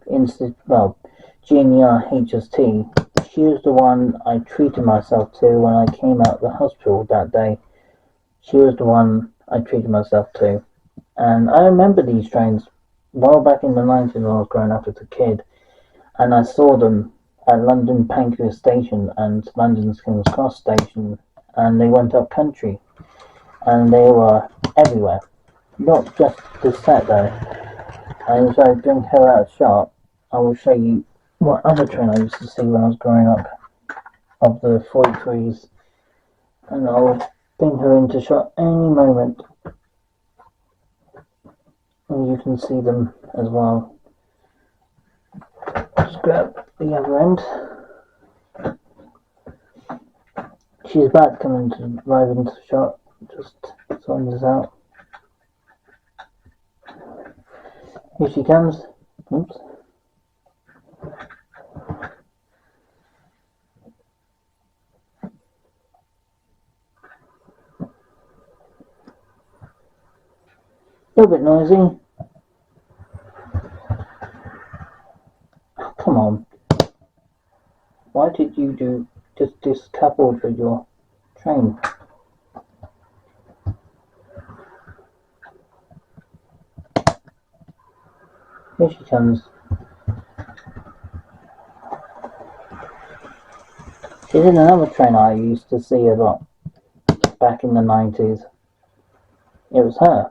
Junior HST, she was the one I treated myself to when I came out of the hospital that day. She was the one I treated myself to. And I remember these trains well back in the 90s when I was growing up as a kid. And I saw them at London Pancras Station and London's King's Cross Station. And they went up country. And they were everywhere. Not just this set though. And as I bring her out of shot, I will show you what other train I used to see when I was growing up of the 43s. And I'll bring her into shot any moment. And you can see them as well. Just grab the other end. She's about to come into drive into the shot. Just sorting this out. Here she comes. Oops. A little bit noisy. Oh, come on. Why did you do just discoupled with your train? Here she comes. She's in another train I used to see a lot back in the 90s. It was her.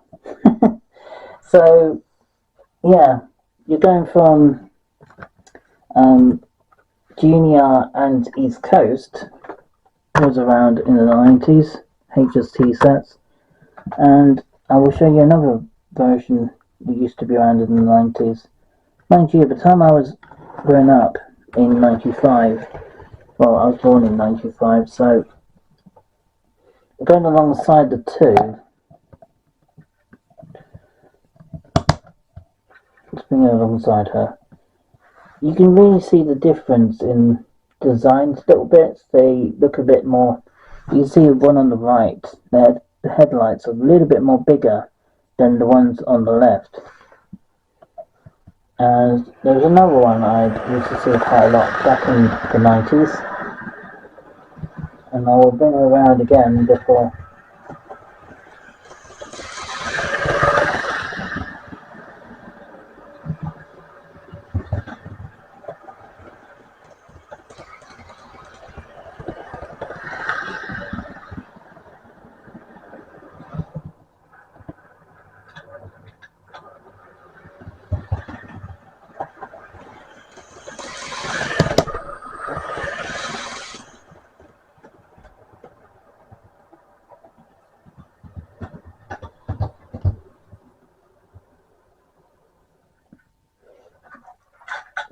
So, yeah, you're going from Junior and East Coast was around in the 90s, HST sets, and I will show you another version that used to be around in the 90s. Mind you, by the time I was growing up in 95, well, I was born in 95, so going alongside the two, let's bring her alongside her. You can really see the difference in designs, little bits. They look a bit more. You can see one on the right. The headlights are a little bit more bigger than the ones on the left. And there's another one I used to see quite a lot back in the 90s. And I will bring her around again before.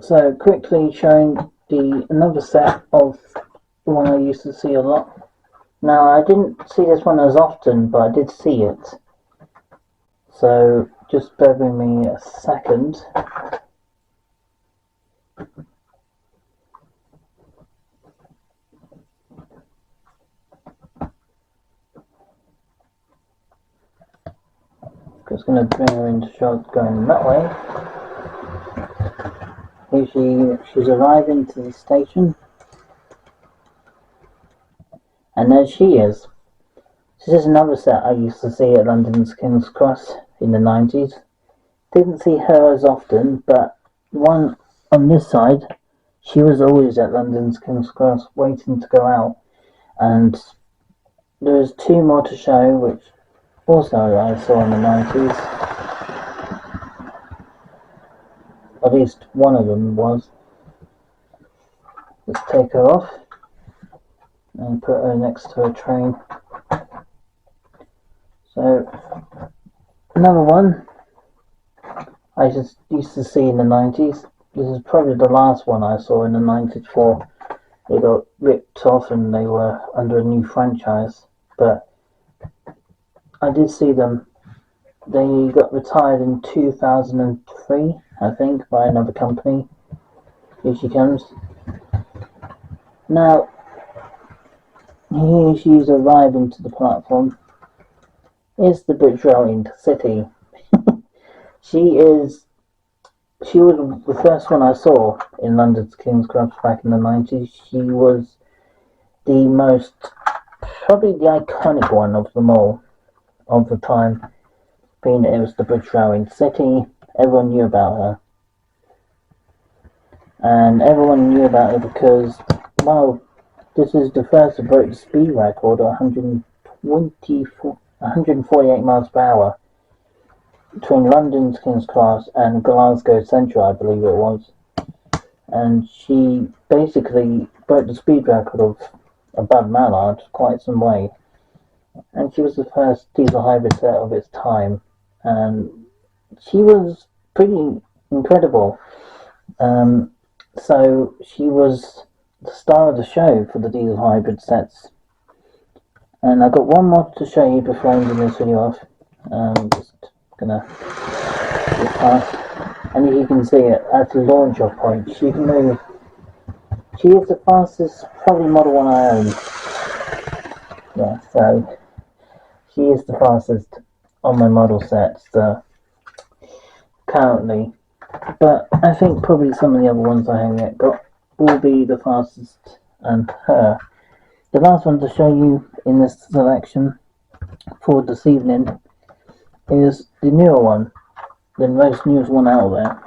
So quickly showing another set of the one I used to see a lot. Now I didn't see this one as often, but I did see it. So just bear with me a second. Just going to bring her into shot going that way. Here she's arriving to the station. And there she is. This is another set I used to see at London's King's Cross in the 90s. Didn't see her as often, but one on this side, she was always at London's King's Cross waiting to go out. And there's two more to show, which also I saw in the 90s. At least one of them was. Let's take her off and put her next to a train. So, another one I just used to see in the 90s. This is probably the last one I saw in the 90s before they got ripped off and they were under a new franchise. But I did see them. They got retired in 2003, I think, by another company. Here she comes. Now, here she's arriving to the platform. Is the British Rail Intercity. She was the first one I saw in London's King's Cross back in the 90s. She was the most, probably the iconic one of them all, of the time, being it was the British Rail Intercity. Everyone knew about her. And everyone knew about her because, well, this is the first to break the speed record at 148 miles per hour between London's King's Cross and Glasgow Central, I believe it was. And she basically broke the speed record of a Bad Mallard quite some way. And she was the first diesel hybrid set of its time. And she was pretty incredible. So she was the star of the show for the diesel hybrid sets. And I've got one more to show you before ending this video off. Just gonna get past. And you can see it at the launch off point. She can move. She is the fastest, probably Model 1 I own. Yeah, so she is the fastest on my model sets currently. But I think probably some of the other ones I haven't yet got will be the fastest, and her. The last one to show you in this selection for this evening is the newer one, the most newest one out there.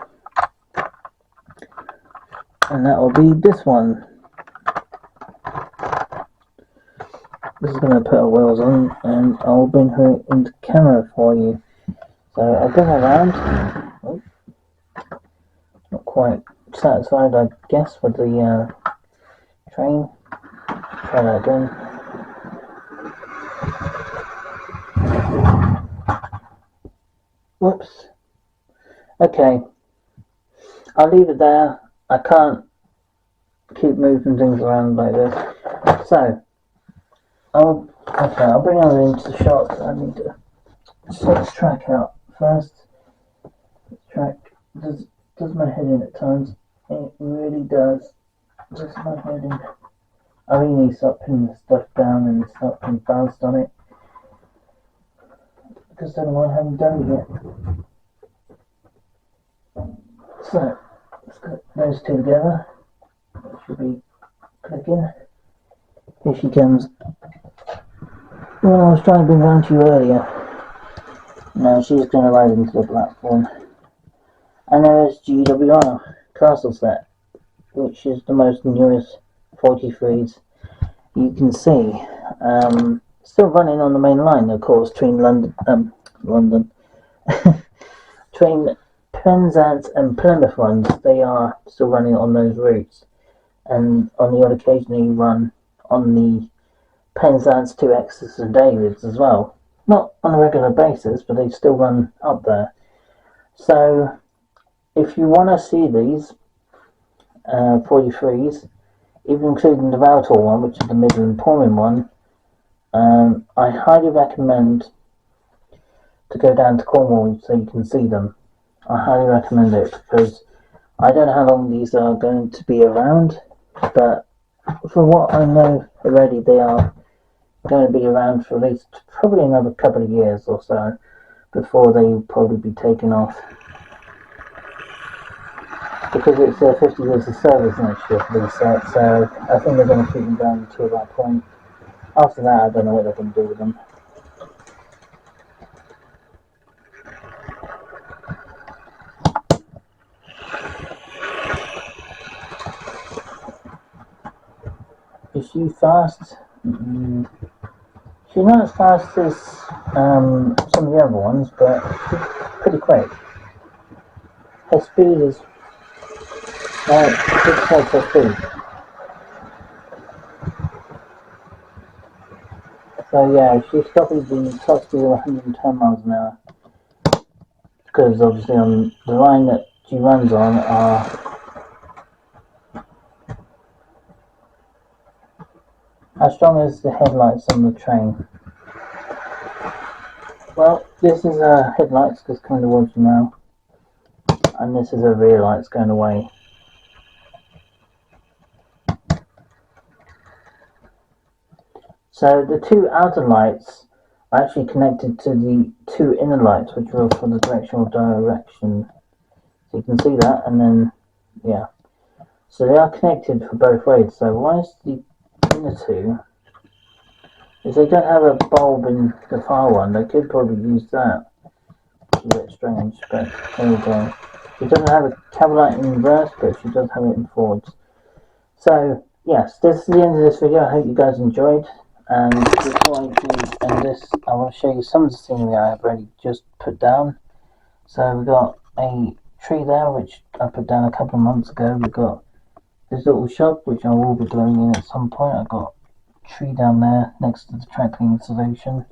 And that will be this one. This is going to put her wheels on and I'll bring her into camera for you. So I'll bring her around. Oh, not quite satisfied, I guess, with the train. Try that again. Whoops. Okay. I'll leave it there. I can't keep moving things around like this. So, I'll bring her into the shot. I need to sort this track out first. This track does my head in at times. It really does. Does my head in. I really need to start pinning the stuff down and start putting ballast on it. Because otherwise I haven't done it yet. So, let's put those two together. That should be clicking. Here she comes. Well, I was trying to bring around to you earlier. Now she's going to ride into the platform. And there is GWR Castle set, which is the most newest 43s you can see. Still running on the main line, of course, between London, between Penzance and Plymouth runs. They are still running on those routes, and on the odd occasion they run on the Penzance to Exeter and Davids as well. Not on a regular basis, but they still run up there. So, if you want to see these 43s, even including the Valtor one, which is the Midland Pullman one, I highly recommend to go down to Cornwall so you can see them. I highly recommend it because I don't know how long these are going to be around, but for what I know already, they are going to be around for at least probably another couple of years or so before they probably be taken off, because it's 50 years of service next year for these sets, so I think they're going to keep them going until that point. After that, I don't know what they're going to do with them. Is she fast? She's not as fast as some of the other ones, but she's pretty quick. Her speed is her speed. So yeah, she's probably the top speed of 110 miles an hour. Because obviously on the line that she runs on are as strong as the headlights on the train. Well, this is headlights because coming towards you now, and this is her rear lights going away. So the two outer lights are actually connected to the two inner lights, which are for the direction. So you can see that, and then yeah. So they are connected for both ways. So why is the inner two? If they don't have a bulb in the far one, they could probably use that. It's a bit strange, but there we go. She doesn't have a cab light in reverse, but she does have it in forwards. So yes, this is the end of this video. I hope you guys enjoyed. And before I do end this, I want to show you some of the scenery I have already just put down. So we've got a tree there, which I put down a couple of months ago. We've got this little shop, which I will be going in at some point. I've got a tree down there next to the track cleaning solution.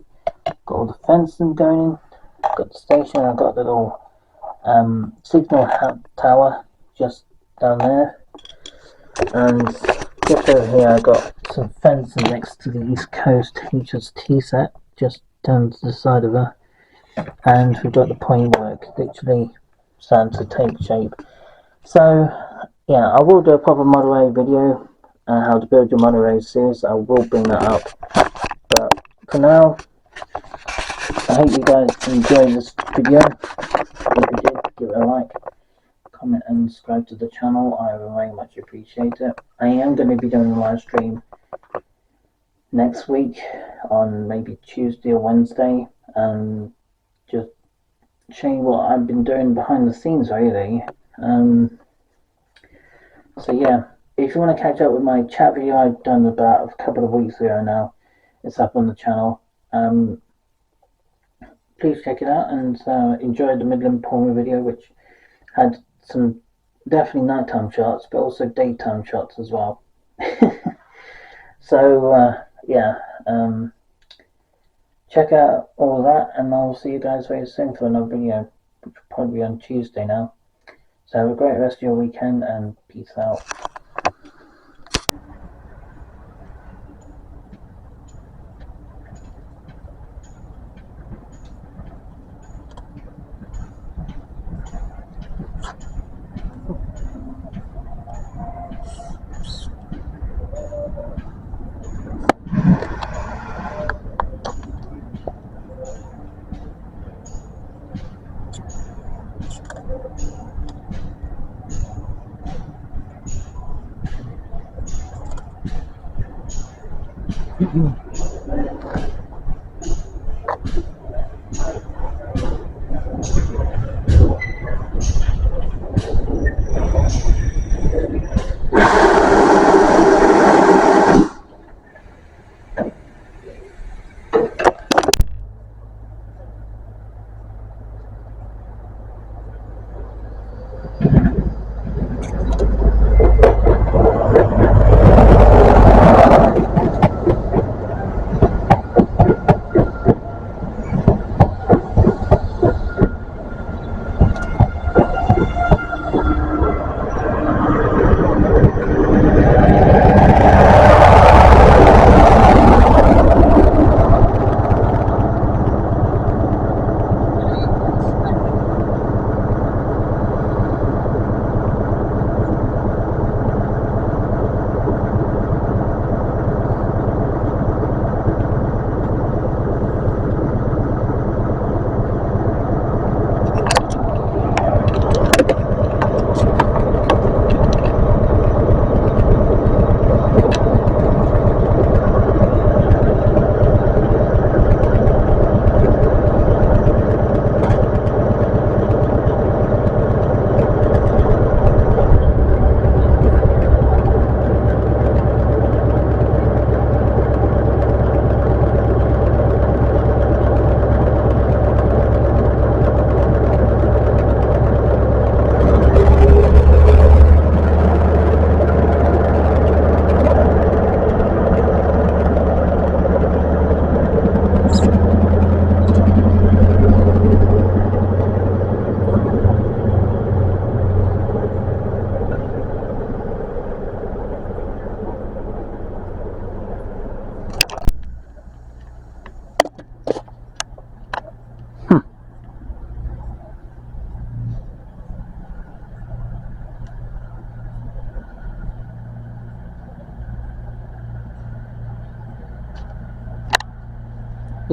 Got all the fencing going in. Got the station. I've got the little signal tower just down there. And just over here I've got some fencing next to the East Coast HST set, just down to the side of her. And we've got the point work literally starting to take shape. So yeah, I will do a proper Model A video, how to build your Model A series. I will bring that up. But for now, I hope you guys enjoyed this video. If you did, give it a like, comment and subscribe to the channel. I very much appreciate it. I am going to be doing a live stream next week on maybe Tuesday or Wednesday, and just show you what I've been doing behind the scenes really. So yeah, if you want to catch up with my chat video I've done about a couple of weeks ago now, it's up on the channel. Please check it out and enjoy the Midland Palmer video, which had some definitely nighttime shots, but also daytime shots as well. So yeah, check out all of that, and I'll see you guys very soon for another video, which will probably be on Tuesday now. So have a great rest of your weekend, and peace out.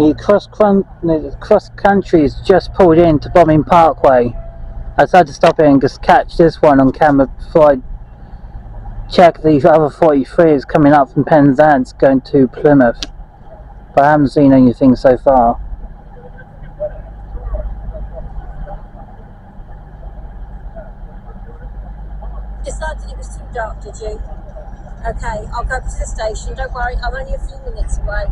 The cross country's just pulled into Bombing Parkway. I decided to stop here and just catch this one on camera before I check the other 43s coming up from Penzance going to Plymouth. But I haven't seen anything so far. Decided it was too dark, did you? Okay, I'll go to the station. Don't worry, I'm only a few minutes away.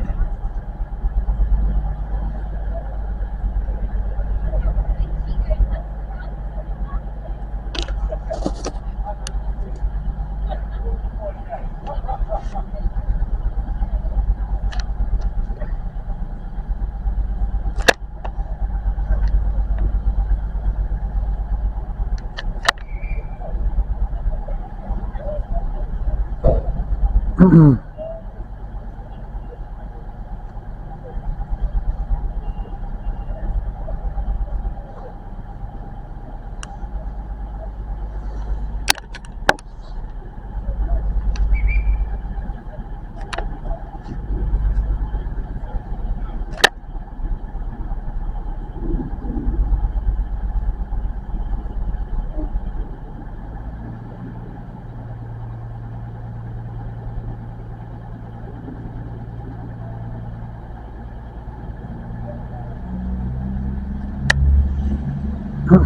I've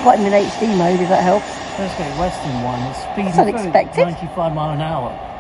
got him in HD mode, if that helps. Let's go Western one. It's speeding That's unexpected. 95 miles an hour.